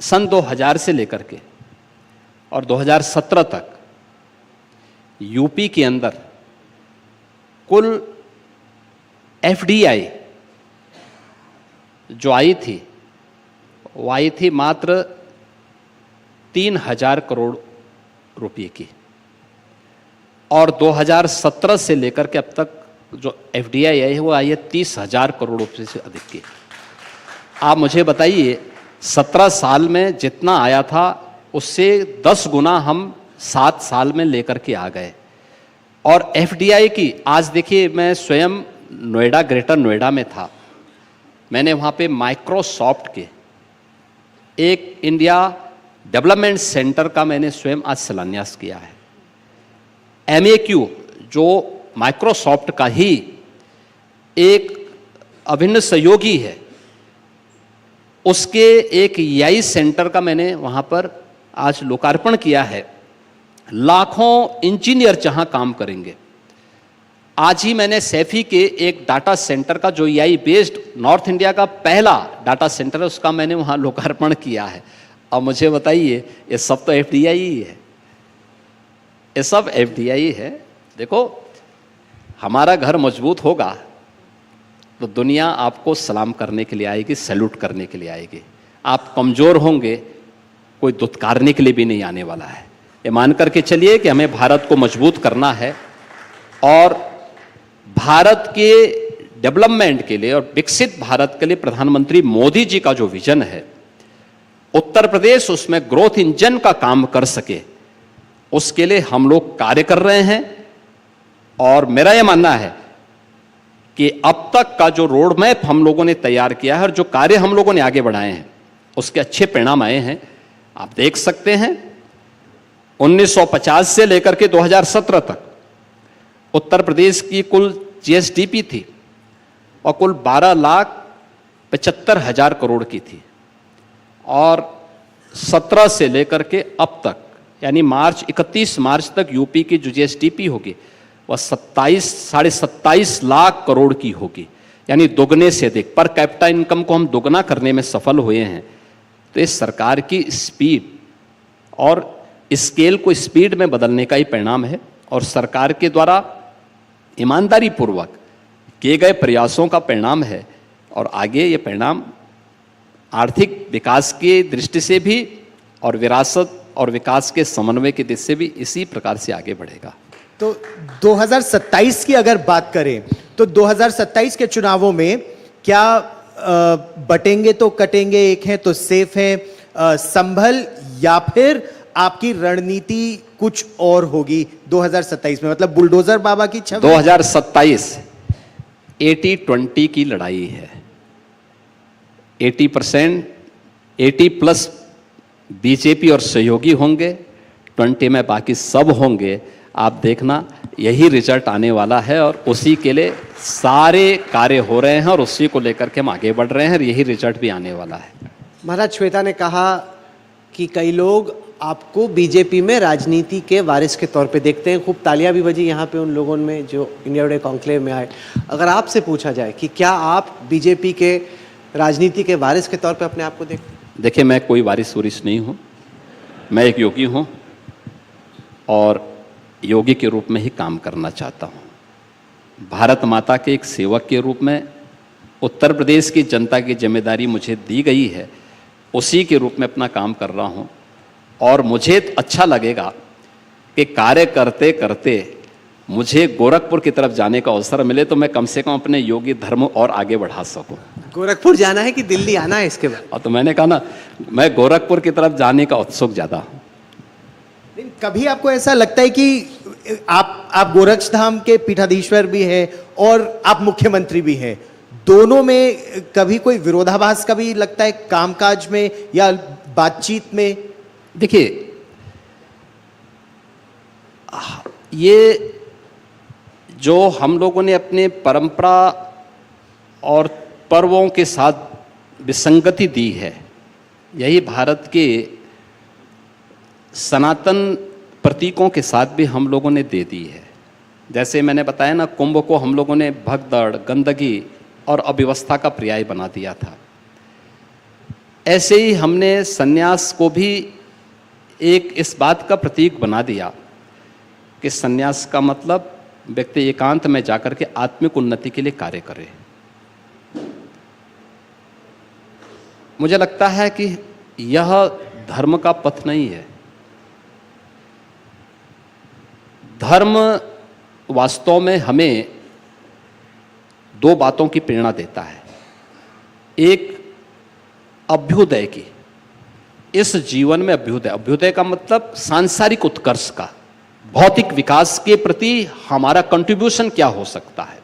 सन 2000 से लेकर के और 2017 तक यूपी के अंदर कुल एफडीआई जो आई थी वो आई थी मात्र 3000 करोड़ रुपए की, और 2017 से लेकर के अब तक जो एफडीआई आई है वो आई है 30,000 करोड़ रुपए से अधिक की। आप मुझे बताइए, 17 साल में जितना आया था उससे 10 गुना हम 7 साल में लेकर के आ गए। और एफडीआई की, आज देखिए, मैं स्वयं नोएडा, ग्रेटर नोएडा में था, मैंने वहाँ पे माइक्रोसॉफ्ट के एक इंडिया डेवलपमेंट सेंटर का मैंने स्वयं आज शिलान्यास किया है। MAQ जो माइक्रोसॉफ्ट का ही एक अभिन्न सहयोगी है, उसके एक AI सेंटर का मैंने वहाँ पर आज लोकार्पण किया है। लाखों इंजीनियर जहाँ काम करेंगे। आज ही मैंने सैफी के एक डाटा सेंटर का, जो AI बेस्ड नॉर्थ इंडिया का पहला डाटा सेंटर है, उसका मैंने वहाँ लोकार्पण किया है। अब मुझे बताइए, ये सब तो FDI ही है, ये सब FDI है। देखो, हमारा घर मजबूत होगा तो दुनिया आपको सलाम करने के लिए आएगी, सैल्यूट करने के लिए आएगी। आप कमज़ोर होंगे, कोई दुत्कारने के लिए भी नहीं आने वाला है। ये मान करके चलिए कि हमें भारत को मजबूत करना है और भारत के डेवलपमेंट के लिए और विकसित भारत के लिए प्रधानमंत्री मोदी जी का जो विजन है, उत्तर प्रदेश उसमें ग्रोथ इंजन का काम कर सके, उसके लिए हम लोग कार्य कर रहे हैं। और मेरा यह मानना है कि अब तक का जो रोड मैप हम लोगों ने तैयार किया है और जो कार्य हम लोगों ने आगे बढ़ाए हैं, उसके अच्छे परिणाम आए हैं। आप देख सकते हैं, 1950 से लेकर के 2017 तक उत्तर प्रदेश की कुल GSDP थी और कुल 12,75,000 करोड़ की थी, और 17 से लेकर के अब तक, यानी 31 मार्च तक यूपी की जो GSDP होगी वह 27 लाख करोड़ की होगी, यानी दोगुने से अधिक। पर कैपिटा इनकम को हम दोगुना करने में सफल हुए हैं। तो इस सरकार की स्पीड और स्केल को स्पीड में बदलने का ही परिणाम है, और सरकार के द्वारा ईमानदारी पूर्वक किए गए प्रयासों का परिणाम है। और आगे ये परिणाम आर्थिक विकास की दृष्टि से भी और विरासत और विकास के समन्वय की दृष्टि से भी इसी प्रकार से आगे बढ़ेगा। तो 2027 की अगर बात करें तो 2027 के चुनावों में क्या बटेंगे तो कटेंगे, एक है तो सेफ है, संभल, या फिर आपकी रणनीति कुछ और होगी 2027 में? मतलब बुलडोजर बाबा की छवि। 2027 80-20 की लड़ाई है। 80% 80+ बीजेपी और सहयोगी होंगे, 20 में बाकी सब होंगे। आप देखना यही रिजल्ट आने वाला है और उसी के लिए सारे कार्य हो रहे हैं और उसी को लेकर के हम आगे बढ़ रहे हैं और यही रिजल्ट भी आने वाला है। महाराज, श्वेता ने कहा कि कई लोग आपको बीजेपी में राजनीति के वारिस के तौर पे देखते हैं। खूब तालियां भी बजी यहाँ पे उन लोगों में जो इंडिया टुडे कॉन्क्लेव में आए। अगर आपसे पूछा जाए कि क्या आप बीजेपी के राजनीति के वारिस के तौर पे अपने आप को देखते हैं? देखिए, मैं कोई वारिस वरिस नहीं हूँ, मैं एक योगी हूँ और योगी के रूप में ही काम करना चाहता हूँ। भारत माता के एक सेवक के रूप में उत्तर प्रदेश की जनता की जिम्मेदारी मुझे दी गई है, उसी के रूप में अपना काम कर रहा हूँ। और मुझे अच्छा लगेगा कि कार्य करते करते मुझे गोरखपुर की तरफ जाने का अवसर मिले तो मैं कम से कम अपने योगी धर्म और आगे बढ़ा सकूं। गोरखपुर जाना है कि दिल्ली आना है इसके बाद? और तो मैंने कहा ना, मैं गोरखपुर की तरफ जाने का उत्सुक ज़्यादा हूँ। लेकिन कभी आपको ऐसा लगता है कि आप गोरक्षधाम के पीठाधीश्वर भी हैं और आप मुख्यमंत्री भी हैं, दोनों में कभी कोई विरोधाभास का भी लगता है कामकाज में या बातचीत में? देखिए, ये जो हम लोगों ने अपने परंपरा और पर्वों के साथ विसंगति दी है, यही भारत के सनातन प्रतीकों के साथ भी हम लोगों ने दे दी है। जैसे मैंने बताया ना, कुंभ को हम लोगों ने भगदड़, गंदगी और अव्यवस्था का पर्याय बना दिया था। ऐसे ही हमने सन्यास को भी एक इस बात का प्रतीक बना दिया कि सन्यास का मतलब व्यक्ति एकांत में जाकर के आत्मिक उन्नति के लिए कार्य करे। मुझे लगता है कि यह धर्म का पथ नहीं है। धर्म वास्तव में हमें दो बातों की प्रेरणा देता है। एक अभ्युदय की, इस जीवन में अभ्युदय, अभ्युदय का मतलब सांसारिक उत्कर्ष का, भौतिक विकास के प्रति हमारा कंट्रीब्यूशन क्या हो सकता है,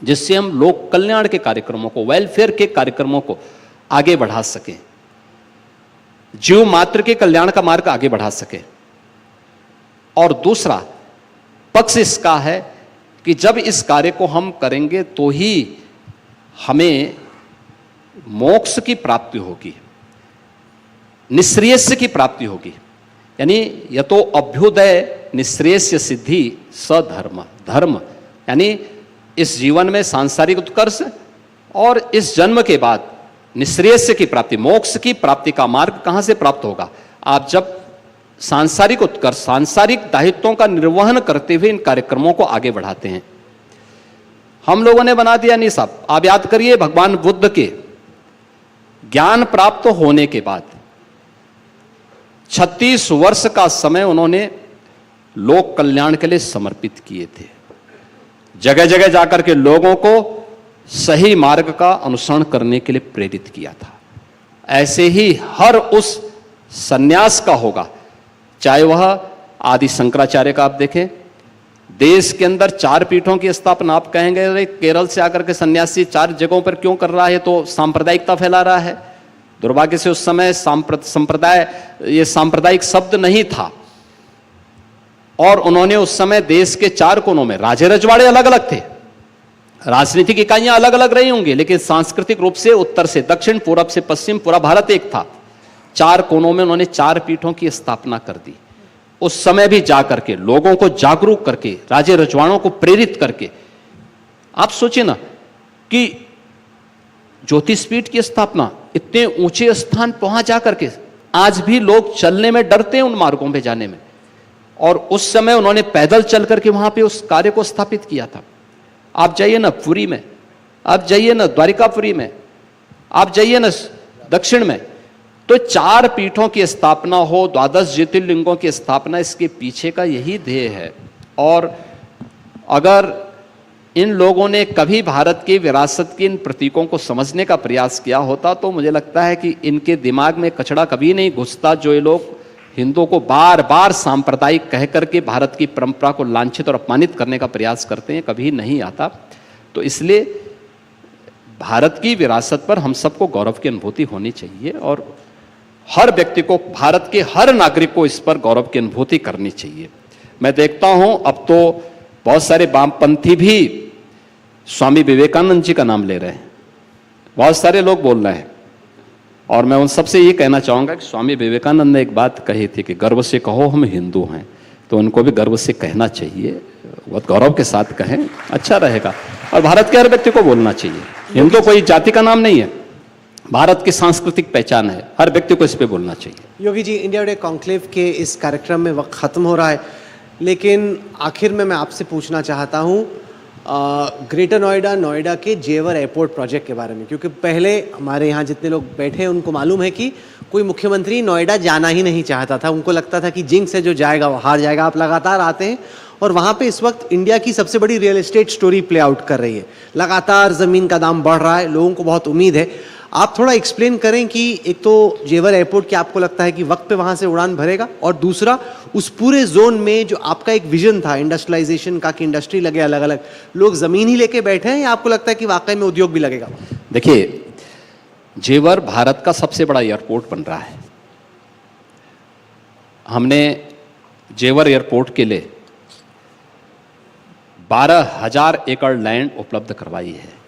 जिससे हम लोक कल्याण के कार्यक्रमों को, वेलफेयर के कार्यक्रमों को आगे बढ़ा सकें, जीव मात्र के कल्याण का मार्ग आगे बढ़ा सकें। और दूसरा पक्ष इसका है कि जब इस कार्य को हम करेंगे तो ही हमें मोक्ष की प्राप्ति होगी, निःश्रेयस की प्राप्ति होगी। यानी यतो अभ्युदय निःश्रेयस सिद्धि सधर्म, धर्म यानी इस जीवन में सांसारिक उत्कर्ष और इस जन्म के बाद निःश्रेयस की प्राप्ति, मोक्ष की प्राप्ति का मार्ग कहां से प्राप्त होगा? आप जब सांसारिक उत्कर्ष, सांसारिक दायित्वों का निर्वहन करते हुए इन कार्यक्रमों को आगे बढ़ाते हैं। हम लोगों ने बना दिया नहीं साहब, आप याद करिए भगवान बुद्ध के ज्ञान प्राप्त होने के बाद 36 वर्ष का समय उन्होंने लोक कल्याण के लिए समर्पित किए थे। जगह जगह जाकर के लोगों को सही मार्ग का अनुसरण करने के लिए प्रेरित किया था। ऐसे ही हर उस सन्यास का होगा, चाहे वह आदि शंकराचार्य का आप देखें, देश के अंदर 4 पीठों की स्थापना। आप कहेंगे अरे केरल से आकर के सन्यासी 4 जगहों पर क्यों कर रहा है, तो सांप्रदायिकता फैला रहा है। दुर्भाग्य से उस समय संप्रदाय, ये सांप्रदायिक शब्द नहीं था और उन्होंने उस समय देश के 4 कोनों में, राजे रजवाड़े अलग अलग थे, राजनीतिक इकाइयां अलग अलग रही होंगी, लेकिन सांस्कृतिक रूप से उत्तर से दक्षिण, पूरब से पश्चिम पूरा भारत एक था। 4 कोनों में उन्होंने 4 पीठों की स्थापना कर दी। उस समय भी जाकर के लोगों को जागरूक करके, राजे रजवाड़ों को प्रेरित करके, आप सोचिए ना कि ज्योतिषपीठ की स्थापना, इतने ऊंचे स्थान पहुंच जाकर के आज भी लोग चलने में डरते हैं उन मार्गों पे जाने में, और उस समय उन्होंने पैदल चल करके वहां पे उस कार्य को स्थापित किया था। आप जाइए ना पुरी में, आप जाइए ना द्वारिकापुरी में, आप जाइए ना दक्षिण में, तो 4 पीठों की स्थापना हो, 12 ज्योतिर्लिंगों की स्थापना, इसके पीछे का यही ध्येय है। और अगर इन लोगों ने कभी भारत की विरासत के इन प्रतीकों को समझने का प्रयास किया होता तो मुझे लगता है कि इनके दिमाग में कचड़ा कभी नहीं घुसता, जो ये लोग हिंदुओं को बार बार सांप्रदायिक कह करके भारत की परंपरा को लांछित और अपमानित करने का प्रयास करते हैं, कभी नहीं आता। तो इसलिए भारत की विरासत पर हम सबको गौरव की अनुभूति होनी चाहिए और हर व्यक्ति को, भारत के हर नागरिक को इस पर गौरव की अनुभूति करनी चाहिए। मैं देखता हूं अब तो बहुत सारे वामपंथी भी स्वामी विवेकानंद जी का नाम ले रहे हैं, बहुत सारे लोग बोल रहे हैं, और मैं उन सबसे ये कहना चाहूँगा कि स्वामी विवेकानंद ने एक बात कही थी कि गर्व से कहो हम हिंदू हैं, तो उनको भी गर्व से कहना चाहिए, बहुत गौरव के साथ कहें, अच्छा रहेगा। और भारत के हर व्यक्ति को बोलना चाहिए, हिंदू कोई जाति का नाम नहीं है, भारत की सांस्कृतिक पहचान है, हर व्यक्ति को इस पे बोलना चाहिए। Yogi ji, India today conclave के इस कार्यक्रम में वक्त ख़त्म हो रहा है, लेकिन आखिर में मैं आपसे पूछना चाहता हूँ ग्रेटर नोएडा, नोएडा के जेवर एयरपोर्ट प्रोजेक्ट के बारे में, क्योंकि पहले हमारे यहाँ जितने लोग बैठे हैं उनको मालूम है कि कोई मुख्यमंत्री नोएडा जाना ही नहीं चाहता था, उनको लगता था कि जिंक से जो जाएगा वो हार जाएगा। आप लगातार आते हैं और वहाँ पे इस वक्त इंडिया की सबसे बड़ी real estate story play out कर रही है, लगातार ज़मीन का दाम बढ़ रहा है, लोगों को बहुत उम्मीद है। आप थोड़ा एक्सप्लेन करें कि एक तो जेवर एयरपोर्ट क्या आपको लगता है कि वक्त पे वहाँ से उड़ान भरेगा, और दूसरा उस पूरे जोन में जो आपका एक विजन था इंडस्ट्रियलाइजेशन का कि इंडस्ट्री लगे, अलग अलग लोग ज़मीन ही लेके बैठे हैं, या आपको लगता है कि वाकई में उद्योग भी लगेगा? देखिए, जेवर भारत का सबसे बड़ा एयरपोर्ट बन रहा है। हमने जेवर एयरपोर्ट के लिए 12,000 एकड़ लैंड उपलब्ध करवाई है।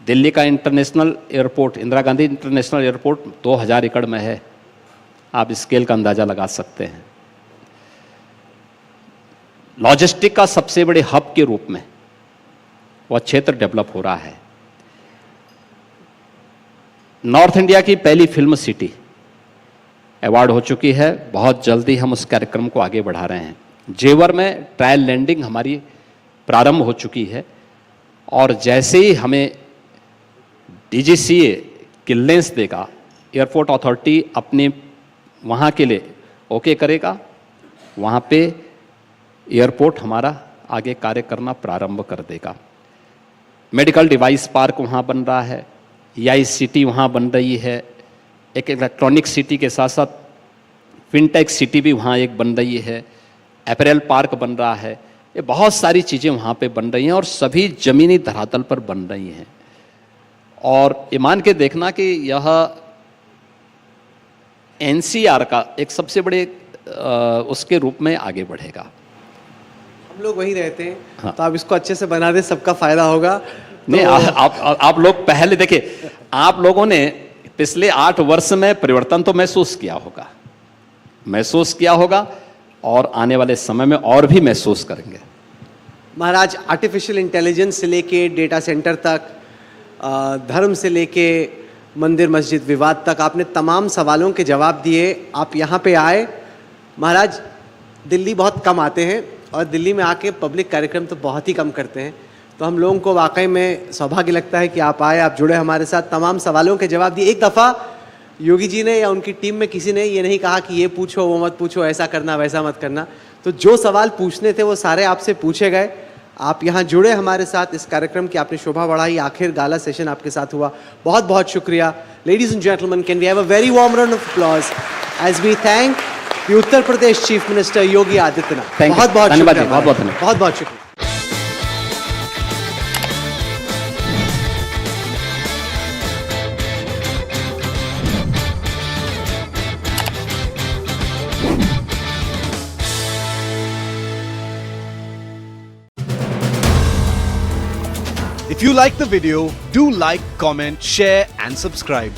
दिल्ली का international airport, Indira Gandhi international airport 2,000 एकड़ में है, आप स्केल का अंदाजा लगा सकते हैं। लॉजिस्टिक का सबसे बड़े हब के रूप में वह क्षेत्र डेवलप हो रहा है। नॉर्थ इंडिया की पहली फिल्म सिटी अवार्ड हो चुकी है, बहुत जल्दी हम उस कार्यक्रम को आगे बढ़ा रहे हैं। जेवर में ट्रायल लैंडिंग हमारी प्रारंभ हो चुकी है, और जैसे ही हमें DGCA क्लियरेंस देगा, एयरपोर्ट अथॉरिटी अपने वहाँ के लिए ओके करेगा, वहाँ पे एयरपोर्ट हमारा आगे कार्य करना प्रारंभ कर देगा। मेडिकल डिवाइस पार्क वहाँ बन रहा है, EI सिटी वहाँ बन रही है, एक इलेक्ट्रॉनिक सिटी के साथ साथ फिनटेक सिटी भी वहाँ एक बन रही है, अपैरल पार्क बन रहा है, ये बहुत सारी चीज़ें वहाँ पे बन रही हैं और सभी ज़मीनी धरातल पर बन रही हैं। और ये मान के देखना कि यह NCR का एक सबसे बड़े उसके रूप में आगे बढ़ेगा। हम लोग वहीं रहते हैं, हाँ। तो आप इसको अच्छे से बना दें, सबका फायदा होगा। नहीं, आप लोग पहले देखिए, आप लोगों ने पिछले 8 वर्ष में परिवर्तन तो महसूस किया होगा और आने वाले समय में और भी महसूस करेंगे। महाराज, आर्टिफिशियल इंटेलिजेंस से लेके डेटा सेंटर तक, धर्म से लेके मंदिर मस्जिद विवाद तक, आपने तमाम सवालों के जवाब दिए। आप यहाँ पे आए। महाराज, दिल्ली बहुत कम आते हैं और दिल्ली में आके पब्लिक कार्यक्रम तो बहुत ही कम करते हैं, तो हम लोगों को वाकई में सौभाग्य लगता है कि आप आए, आप जुड़े हमारे साथ, तमाम सवालों के जवाब दिए। एक दफ़ा योगी जी ने या उनकी टीम में किसी ने ये नहीं कहा कि ये पूछो, वो मत पूछो, ऐसा करना, वैसा मत करना, तो जो सवाल पूछने थे वो सारे आपसे पूछे गए। आप यहाँ जुड़े हमारे साथ इस कार्यक्रम की, आपने शोभा बढ़ाई, आखिर गाला सेशन आपके साथ हुआ, बहुत बहुत शुक्रिया। Ladies and gentleman, can we have a very warm round of applause as we thank the Uttar Pradesh chief minister Yogi Adityanath. बहुत बहुत शुक्रिया, बहुत बहुत शुक्रिया। If you like the video, do like, comment, share and subscribe.